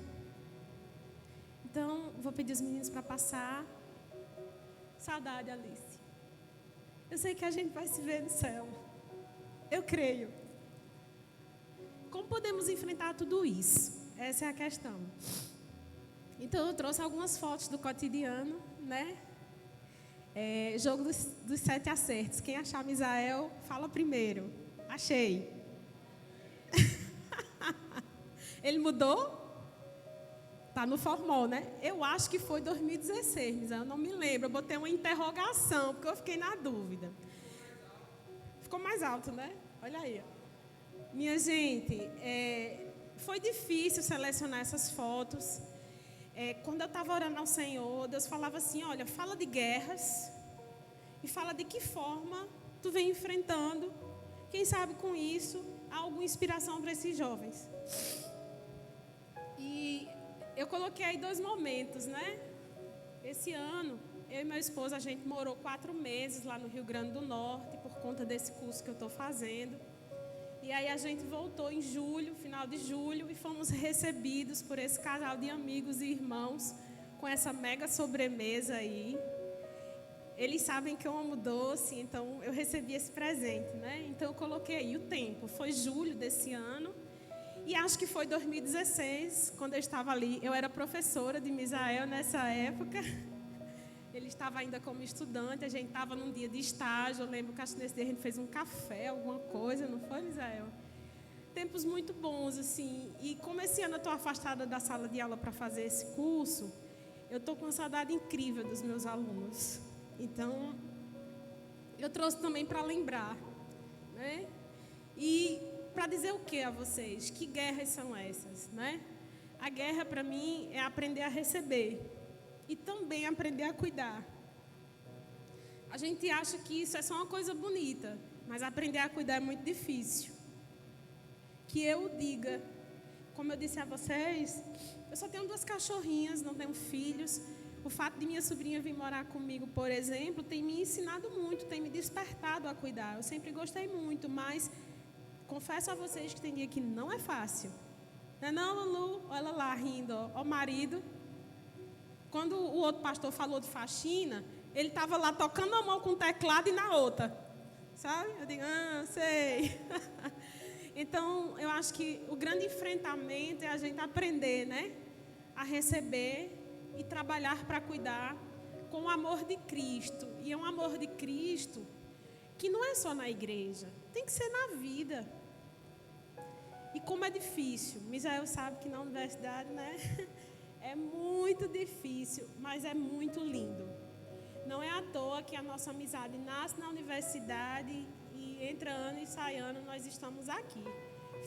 Então, vou pedir os meninos para passar. Saudade, Alice. Eu sei que a gente vai se ver no céu. Eu creio. Como podemos enfrentar tudo isso? Essa é a questão. Então, eu trouxe algumas fotos do cotidiano, né? Jogo dos 7 acertos. Quem achar Misael, fala primeiro. Achei. Ele mudou? Tá no formal, né? Eu acho que foi 2016, mas eu não me lembro. Eu botei uma interrogação, porque eu fiquei na dúvida. Ficou mais alto, né? Olha aí. Minha gente, foi difícil selecionar essas fotos. Quando eu estava orando ao Senhor, Deus falava assim, olha, fala de guerras e fala de que forma tu vem enfrentando. Quem sabe com isso há alguma inspiração para esses jovens. E eu coloquei aí 2 momentos, né? Esse ano, eu e meu esposo, a gente morou 4 meses lá no Rio Grande do Norte, por conta desse curso que eu estou fazendo. E aí a gente voltou em julho, final de julho, e fomos recebidos por esse casal de amigos e irmãos com essa mega sobremesa aí. Eles sabem que eu amo doce, então eu recebi esse presente, né? Então eu coloquei aí o tempo, foi julho desse ano. E acho que foi 2016, quando eu estava ali. Eu era professora de Misael nessa época. Ele estava ainda como estudante, a gente estava num dia de estágio. Eu lembro que acho que nesse dia a gente fez um café, alguma coisa, não foi, Misael? Tempos muito bons, assim. E como esse ano eu estou afastada da sala de aula para fazer esse curso, eu estou com uma saudade incrível dos meus alunos. Então, eu trouxe também para lembrar, né? E para dizer o que a vocês? Que guerras são essas, né? A guerra, para mim, é aprender a receber. E também aprender a cuidar. A gente acha que isso é só uma coisa bonita, mas aprender a cuidar é muito difícil. Que eu diga, como eu disse a vocês, eu só tenho 2 cachorrinhas, não tenho filhos. O fato de minha sobrinha vir morar comigo, por exemplo, tem me ensinado muito, tem me despertado a cuidar. Eu sempre gostei muito, mas confesso a vocês que tem dia que não é fácil. Não é não, Lulu? Olha lá rindo, ó o marido. Quando o outro pastor falou de faxina, ele estava lá tocando a mão com o teclado e na outra. Sabe? Eu digo, sei. Então, eu acho que o grande enfrentamento é a gente aprender, né? A receber e trabalhar para cuidar com o amor de Cristo. E é um amor de Cristo que não é só na igreja, tem que ser na vida. E como é difícil. Misael sabe que na universidade, né? É muito difícil, mas é muito lindo. Não é à toa que a nossa amizade nasce na universidade e entre ano e sai ano nós estamos aqui,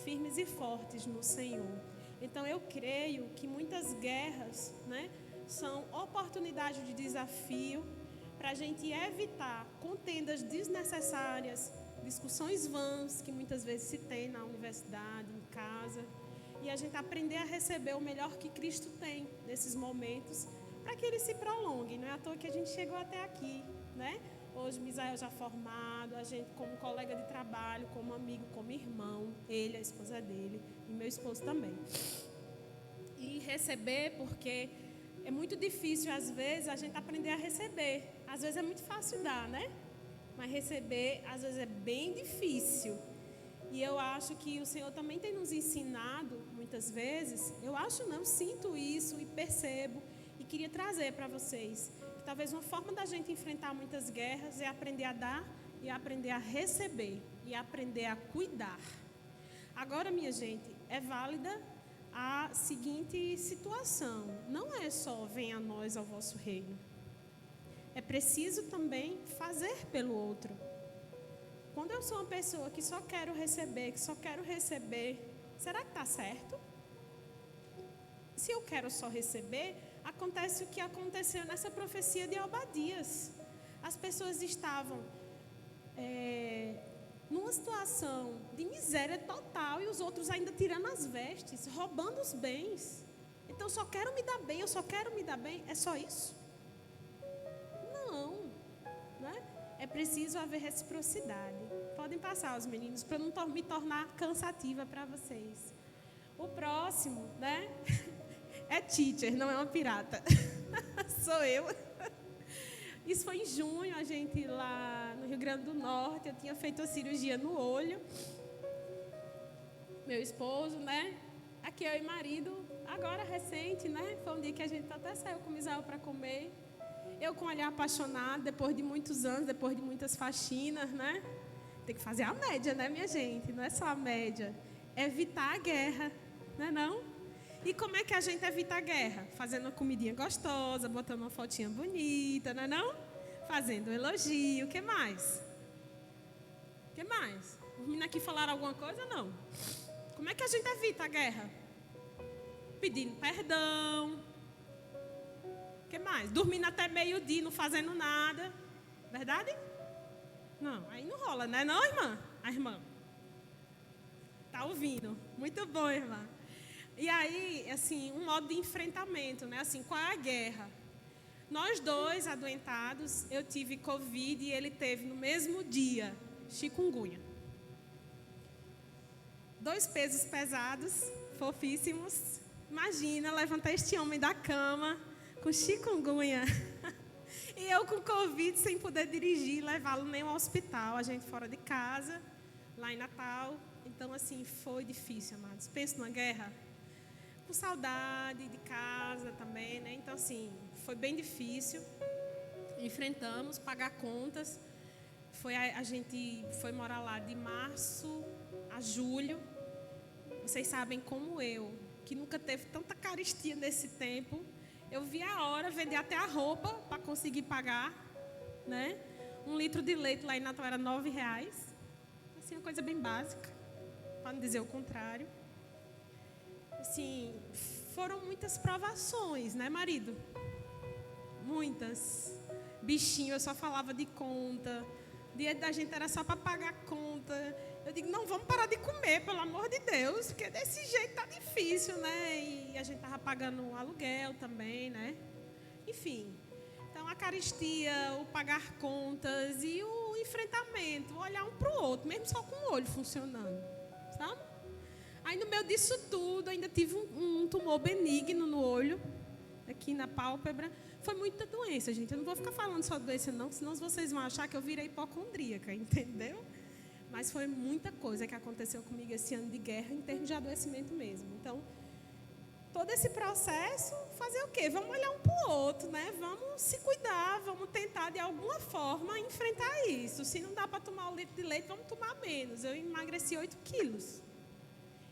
firmes e fortes no Senhor. Então eu creio que muitas guerras, né, são oportunidades de desafio para a gente evitar contendas desnecessárias, discussões vãs que muitas vezes se tem na universidade, em casa. E a gente aprender a receber o melhor que Cristo tem nesses momentos, para que ele se prolongue. Não é à toa que a gente chegou até aqui, né? Hoje, Misael já formado, a gente como colega de trabalho, como amigo, como irmão, ele, a esposa dele e meu esposo também. E receber, porque é muito difícil, às vezes, a gente aprender a receber. Às vezes é muito fácil dar, né? Mas receber, às vezes, é bem difícil. E eu acho que o Senhor também tem nos ensinado, muitas vezes, eu acho não, sinto isso e percebo, e queria trazer para vocês, que talvez uma forma da gente enfrentar muitas guerras é aprender a dar e aprender a receber, e aprender a cuidar. Agora, minha gente, é válida a seguinte situação, não é só venha a nós ao vosso reino, é preciso também fazer pelo outro. Quando eu sou uma pessoa que só quero receber, será que está certo? Se eu quero só receber, acontece o que aconteceu nessa profecia de Obadias. As pessoas estavam numa situação de miséria total e os outros ainda tirando as vestes, roubando os bens. Então, só quero me dar bem, eu só quero me dar bem, é só isso? Não, né? É preciso haver reciprocidade. Podem passar os meninos, para não me tornar cansativa para vocês. O próximo, né? É teacher, não é uma pirata. Sou eu. Isso foi em junho, a gente lá no Rio Grande do Norte. Eu tinha feito a cirurgia no olho. Meu esposo, né? Aqui eu e marido, agora recente, né? Foi um dia que a gente até saiu com o Misael para comer. Eu com um olhar apaixonado, depois de muitos anos, depois de muitas faxinas, né? Tem que fazer a média, né, minha gente? Não é só a média. Evitar a guerra. Não é não? E como é que a gente evita a guerra? Fazendo uma comidinha gostosa, botando uma fotinha bonita, não é não? Fazendo um elogio, o que mais? O que mais? Os meninos aqui falaram alguma coisa? Não. Como é que a gente evita a guerra? Pedindo perdão. O que mais? Dormindo até meio-dia, não fazendo nada. Verdade? Não, aí não rola, né não, irmã? A irmã tá ouvindo. Muito bom, irmã. E aí, assim, um modo de enfrentamento, né? Assim, qual é a guerra? Nós dois adoentados, eu tive Covid e ele teve no mesmo dia, chikungunya. 2 pesos pesados, fofíssimos. Imagina, levantar este homem da cama com chikungunya. E eu com Covid, sem poder dirigir, levá-lo nem ao hospital. A gente fora de casa, lá em Natal. Então, assim, foi difícil, amados. Penso numa guerra. Com saudade de casa também, né? Então, assim, foi bem difícil. Enfrentamos, pagar contas. A gente foi morar lá de março a julho. Vocês sabem como eu, que nunca teve tanta caristia nesse tempo. Eu vi a hora vender até a roupa para conseguir pagar, né? 1 litro de leite lá em Natal era R$9. Assim, uma coisa bem básica, para não dizer o contrário. Assim, foram muitas provações, né, marido? Muitas. Bichinho, eu só falava de conta. Dia da gente era só para pagar conta. Eu digo, não, vamos parar de comer, pelo amor de Deus, porque desse jeito tá difícil, né? E a gente tava pagando aluguel também, né? Enfim, então a caristia, o pagar contas e o enfrentamento, olhar um para o outro, mesmo só com o olho funcionando, sabe? Aí no meio disso tudo, ainda tive um tumor benigno no olho, aqui na pálpebra. Foi muita doença, gente. Eu não vou ficar falando só de doença não, senão vocês vão achar que eu virei hipocondríaca, entendeu? Mas foi muita coisa que aconteceu comigo esse ano de guerra, em termos de adoecimento mesmo. Então, todo esse processo, fazer o quê? Vamos olhar um para o outro, né? Vamos se cuidar, vamos tentar, de alguma forma, enfrentar isso. Se não dá para tomar 1 litro de leite, vamos tomar menos. Eu emagreci 8 quilos.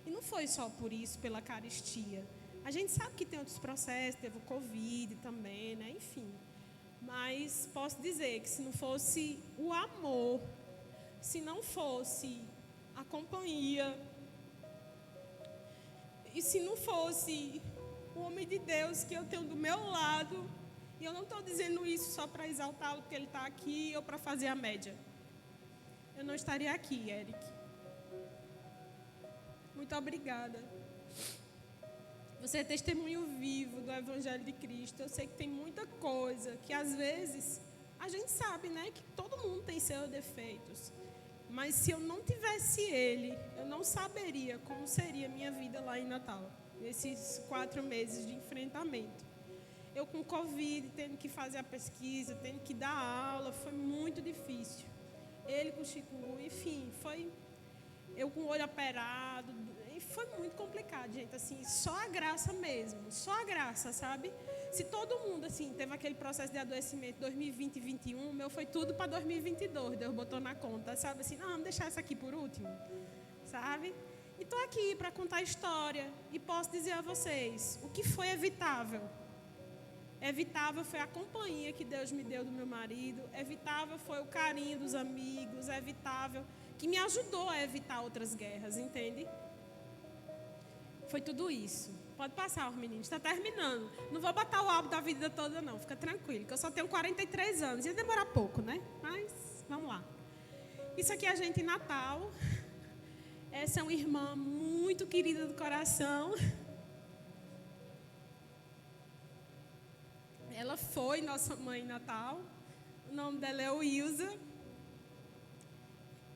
E não foi só por isso, pela caristia. A gente sabe que tem outros processos, teve o Covid também, né? Enfim. Mas posso dizer que se não fosse o amor, se não fosse a companhia, e se não fosse o homem de Deus que eu tenho do meu lado, e eu não estou dizendo isso só para exaltá-lo porque ele está aqui ou para fazer a média, eu não estaria aqui, Eric. Muito obrigada. Você é testemunho vivo do Evangelho de Cristo. Eu sei que tem muita coisa que às vezes a gente sabe, né, que todo mundo tem seus defeitos. Mas se eu não tivesse ele, eu não saberia como seria a minha vida lá em Natal, nesses 4 meses de enfrentamento. Eu com Covid, tendo que fazer a pesquisa, tendo que dar aula, foi muito difícil. Ele com chikungunya, enfim, foi eu com o olho operado, e foi muito complicado, gente, assim, só a graça mesmo, só a graça, sabe? Se todo mundo, assim, teve aquele processo de adoecimento 2020 e 2021, o meu foi tudo para 2022, Deus botou na conta, sabe? Assim, não, vamos deixar isso aqui por último, sabe? E estou aqui para contar a história e posso dizer a vocês, o que foi evitável? Evitável foi a companhia que Deus me deu do meu marido, evitável foi o carinho dos amigos, evitável, que me ajudou a evitar outras guerras, entende? Foi tudo isso. Pode passar, os meninos, está terminando. Não vou botar o álbum da vida toda, não, fica tranquilo, que eu só tenho 43 anos, ia demorar pouco, né? Mas, vamos lá. Isso aqui é a gente em Natal. Essa é uma irmã muito querida do coração. Ela foi nossa mãe em Natal. O nome dela é Wilza.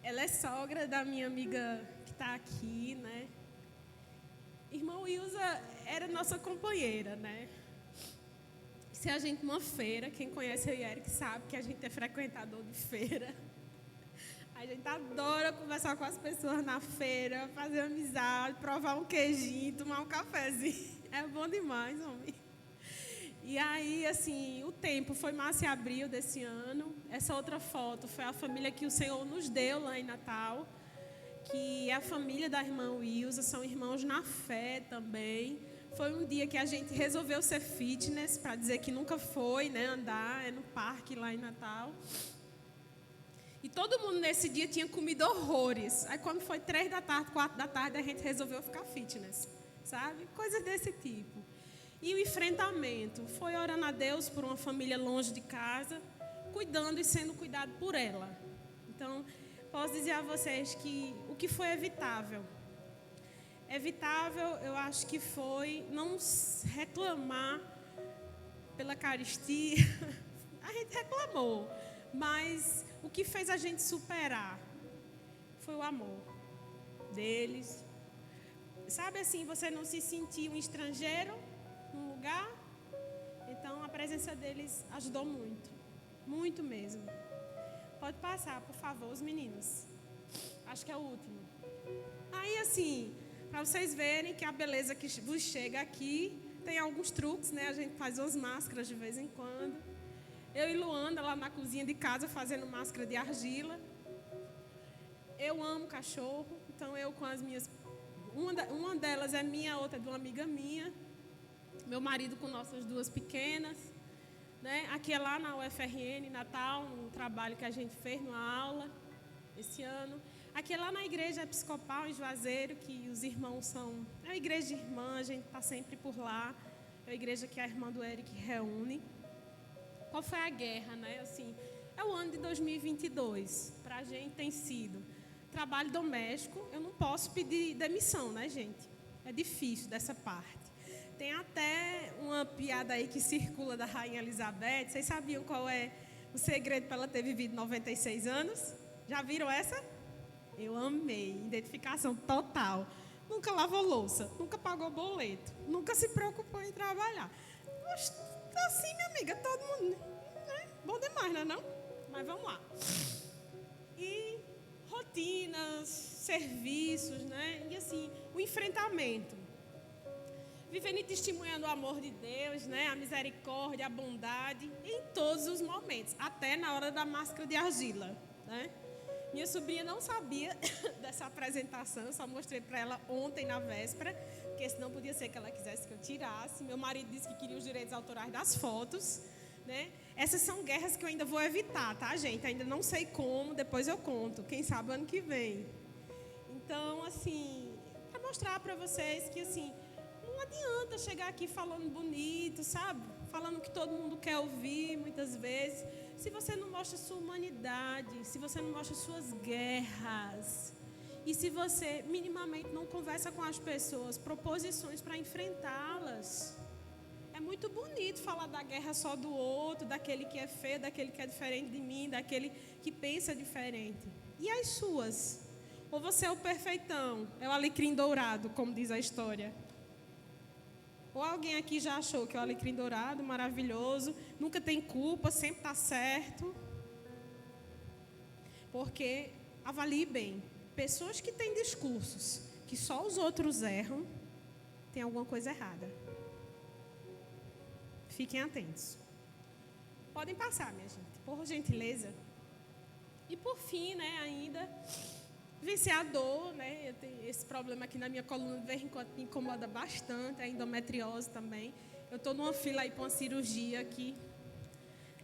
Ela é sogra da minha amiga que está aqui, né? Irmã Wilza era nossa companheira, né? Se a gente numa feira, quem conhece eu e Eric sabe que a gente é frequentador de feira. A gente adora conversar com as pessoas na feira, fazer amizade, provar um queijinho, tomar um cafezinho. É bom demais, homem. E aí, assim, o tempo foi março e abril desse ano. Essa outra foto foi a família que o Senhor nos deu lá em Natal, que a família da irmã Wilza são irmãos na fé também. Foi um dia que a gente resolveu ser fitness, para dizer que nunca foi, né, andar no parque lá em Natal. E todo mundo nesse dia tinha comido horrores. Aí quando foi 3 da tarde, 4 da tarde, a gente resolveu ficar fitness, sabe? Coisas desse tipo. E o enfrentamento foi orando a Deus por uma família longe de casa, cuidando e sendo cuidado por ela. Então, posso dizer a vocês que o que foi evitável. Evitável, eu acho que foi não reclamar pela caristia. A gente reclamou, mas o que fez a gente superar foi o amor deles. Sabe assim, você não se sentir um estrangeiro num lugar? Então, a presença deles ajudou muito. Muito mesmo. Pode passar, por favor, os meninos. Acho que é o último. Aí, assim, para vocês verem que a beleza que vos chega aqui, tem alguns truques, né? A gente faz umas máscaras de vez em quando. Eu e Luanda lá na cozinha de casa fazendo máscara de argila. Eu amo cachorro, então eu com as minhas... Uma delas é minha, a outra é de uma amiga minha. Meu marido com nossas 2 pequenas. Né? Aqui é lá na UFRN, Natal, um trabalho que a gente fez numa aula esse ano. Aqui é lá na igreja episcopal em Juazeiro, que os irmãos são... É uma igreja de irmã, a gente está sempre por lá. É a igreja que a irmã do Eric reúne. Qual foi a guerra, né? Assim, é o ano de 2022. Para a gente tem sido trabalho doméstico. Eu não posso pedir demissão, né, gente? É difícil dessa parte. Tem até uma piada aí que circula da Rainha Elizabeth. Vocês sabiam qual é o segredo para ela ter vivido 96 anos? Já viram essa? Eu amei. Identificação total. Nunca lavou louça, nunca pagou boleto, nunca se preocupou em trabalhar. Poxa, assim, minha amiga, todo mundo... Né? Bom demais, não é não? Mas vamos lá. E rotinas, serviços, né? E assim, o enfrentamento. Vivendo e testemunhando o amor de Deus, né? A misericórdia, a bondade, em todos os momentos, até na hora da máscara de argila, né? Minha sobrinha não sabia dessa apresentação, eu só mostrei para ela ontem na véspera, porque senão podia ser que ela quisesse que eu tirasse. Meu marido disse que queria os direitos autorais das fotos, né? Essas são guerras que eu ainda vou evitar, tá, gente? Ainda não sei como, depois eu conto, quem sabe ano que vem. Então, assim, para mostrar para vocês que, assim, não adianta chegar aqui falando bonito, sabe? Falando que todo mundo quer ouvir, muitas vezes. Se você não mostra sua humanidade, se você não mostra suas guerras, e se você minimamente não conversa com as pessoas, proposições para enfrentá-las. É muito bonito falar da guerra só do outro, daquele que é feio, daquele que é diferente de mim, daquele que pensa diferente. E as suas? Ou você é o perfeitão, é o alecrim dourado, como diz a história? Ou alguém aqui já achou que é o alecrim dourado, maravilhoso, nunca tem culpa, sempre está certo? Porque, avalie bem, pessoas que têm discursos que só os outros erram, tem alguma coisa errada. Fiquem atentos. Podem passar, minha gente, por gentileza. E por fim, né, ainda... vencer a dor, né? Eu tenho esse problema aqui na minha coluna, de vez em quando me incomoda bastante, a endometriose também. Eu estou numa fila aí para uma cirurgia aqui.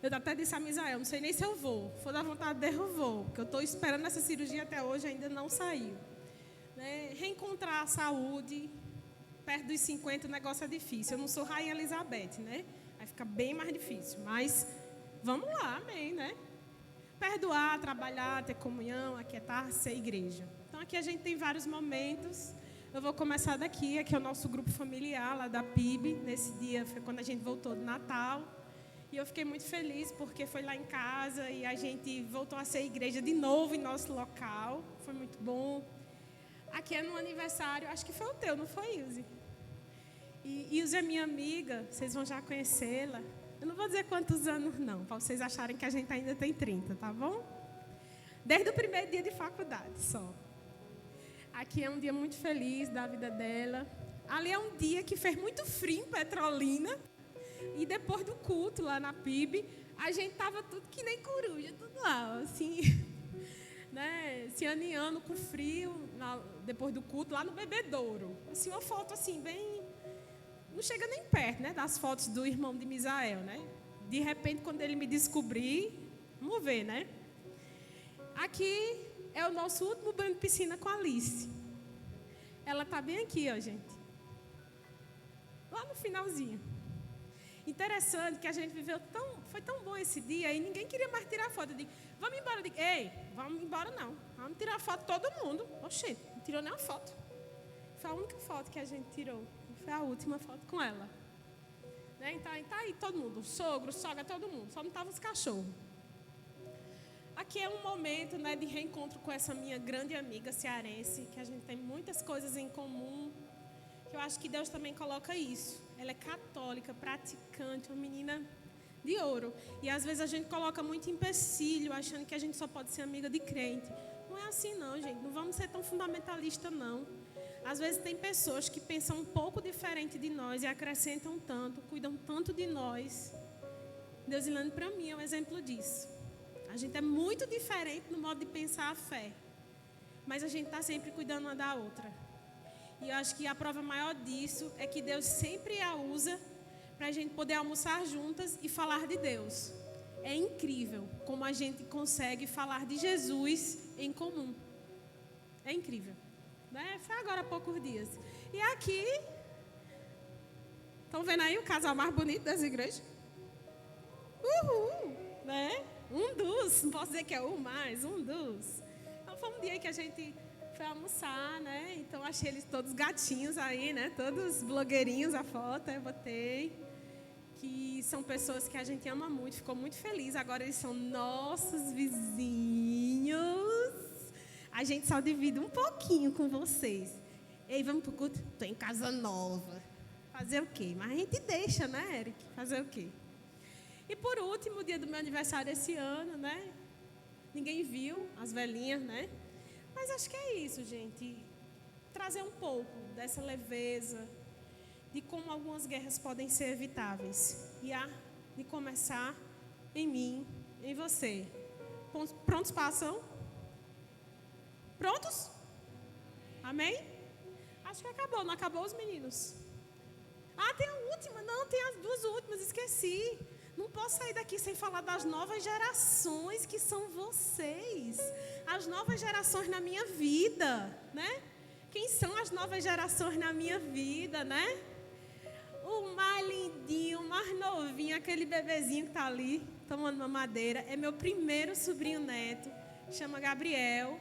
Eu até disse a Misael, não sei nem se eu vou. Se for da vontade dele, eu vou. Porque eu estou esperando essa cirurgia até hoje, ainda não saiu. Né? Reencontrar a saúde, perto dos 50, o negócio é difícil. Eu não sou Rainha Elizabeth, né? Aí fica bem mais difícil. Mas vamos lá, amém, né? Perdoar, trabalhar, ter comunhão, aquietar, ser igreja. Então, aqui a gente tem vários momentos. Eu vou começar daqui. Aqui é o nosso grupo familiar, lá da PIB. Nesse dia foi quando a gente voltou do Natal. E eu fiquei muito feliz, porque foi lá em casa e a gente voltou a ser igreja de novo em nosso local. Foi muito bom. Aqui é no aniversário, acho que foi o teu, não foi, Ilse? E Ilse é minha amiga, vocês vão já conhecê-la. Eu não vou dizer quantos anos não, para vocês acharem que a gente ainda tem 30, tá bom? Desde o primeiro dia de faculdade, só. Aqui é um dia muito feliz da vida dela. Ali é um dia que fez muito frio em Petrolina. E depois do culto lá na PIB, a gente tava tudo que nem coruja, tudo lá, assim, né? se aninhando com frio, depois do culto, lá no bebedouro. Assim, uma foto assim, bem... Não chega nem perto, né, das fotos do irmão de Misael, né? De repente, quando ele me descobrir, vamos ver, né? Aqui é o nosso último banho de piscina com a Alice. Ela tá bem aqui, ó, gente. Lá no finalzinho. Interessante que a gente viveu foi tão bom esse dia e ninguém queria mais tirar foto. Eu digo, vamos embora. Eu digo, ei, vamos embora não. Vamos tirar foto todo mundo. Oxê, não tirou nenhuma foto. Foi a única foto que a gente tirou. Foi a última foto com ela. Né? Então, tá aí todo mundo, sogro, sogra, todo mundo. Só não estavam os cachorros. Aqui é um momento, né, de reencontro com essa minha grande amiga cearense, que a gente tem muitas coisas em comum. Que eu acho que Deus também coloca isso. Ela é católica, praticante, uma menina de ouro. E às vezes a gente coloca muito empecilho, achando que a gente só pode ser amiga de crente. Não é assim não, gente. Não vamos ser tão fundamentalista, não. Às vezes tem pessoas que pensam um pouco diferente de nós e acrescentam tanto, cuidam tanto de nós. Deus Ilane, para mim, é um exemplo disso. A gente é muito diferente no modo de pensar a fé. Mas a gente está sempre cuidando uma da outra. E eu acho que a prova maior disso é que Deus sempre a usa para a gente poder almoçar juntas e falar de Deus. É incrível como a gente consegue falar de Jesus em comum. É incrível. Né? Foi agora há poucos dias. E aqui, estão vendo aí o casal mais bonito das igrejas? Uhul! Né? Um dos, não posso dizer que é o mais, um dos. Então foi um dia que a gente foi almoçar, né? Então achei eles todos gatinhos aí, né? Todos blogueirinhos, a foto eu botei. Que são pessoas que a gente ama muito, ficou muito feliz. Agora eles são nossos vizinhos. A gente só divide um pouquinho com vocês. Ei, vamos pro culto? Tô em casa nova. Fazer o quê? Mas a gente deixa, né, Eric? Fazer o quê? E por último, o dia do meu aniversário esse ano, né? Ninguém viu as velhinhas, né? Mas acho que é isso, gente. Trazer um pouco dessa leveza, de como algumas guerras podem ser evitáveis. E de começar em mim, em você. Prontos para a ação? Prontos? Amém? Acho que acabou, não acabou os meninos? Tem a última, não, tem as duas últimas, esqueci. Não posso sair daqui sem falar das novas gerações que são vocês. As novas gerações na minha vida, né? Quem são as novas gerações na minha vida, né? O mais lindinho, o mais novinho, aquele bebezinho que está ali, tomando mamadeira, é meu primeiro sobrinho neto, chama Gabriel.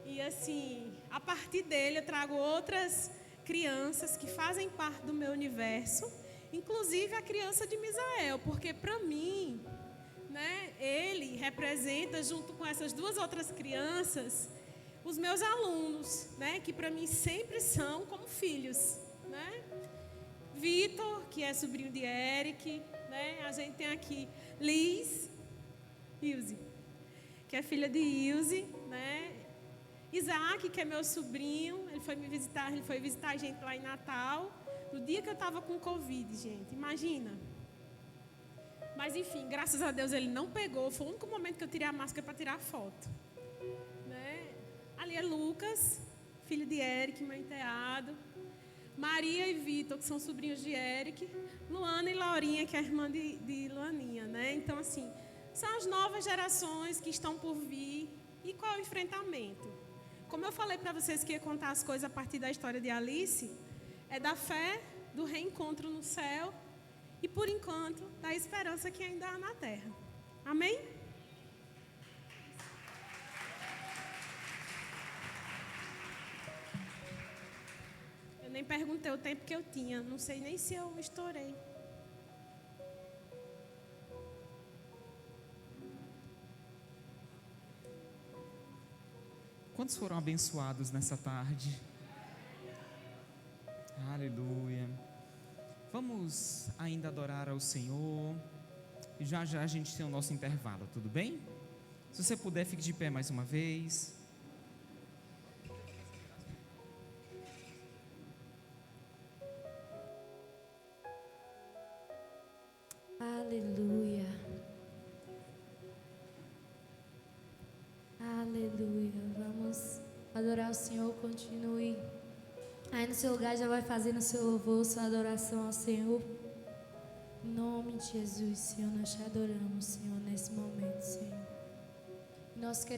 E assim, a partir dele eu trago outras crianças que fazem parte do meu universo, inclusive a criança de Misael, porque para mim, né, ele representa, junto com essas duas outras crianças, os meus alunos, né, que para mim sempre são como filhos, né? Vitor, que é sobrinho de Eric, né? A gente tem aqui Liz, Ilse, que é filha de Ilse, né? Isaac, que é meu sobrinho, ele foi visitar a gente lá em Natal, no dia que eu estava com Covid, gente, imagina. Mas enfim, graças a Deus ele não pegou, foi o único momento que eu tirei a máscara para tirar a foto. Né? Ali é Lucas, filho de Eric, meu enteado. Maria e Vitor, que são sobrinhos de Eric. Luana e Laurinha, que é a irmã de Luaninha, né? Então, assim, são as novas gerações que estão por vir. E qual é o enfrentamento? Como eu falei para vocês que ia contar as coisas a partir da história de Alice, é da fé, do reencontro no céu e, por enquanto, da esperança que ainda há na terra. Amém? Eu nem perguntei o tempo que eu tinha, não sei nem se eu estourei. Quantos foram abençoados nessa tarde? Aleluia. Vamos ainda adorar ao Senhor. E já já a gente tem o nosso intervalo, tudo bem? Se você puder, fique de pé mais uma vez. Aleluia. Aleluia. Vamos Vamos adorar o Senhor, continue. Aí no seu lugar já vai fazer no seu louvor, sua adoração ao Senhor. Em nome de Jesus, Senhor, nós te adoramos, Senhor, nesse momento, Senhor. Nós queremos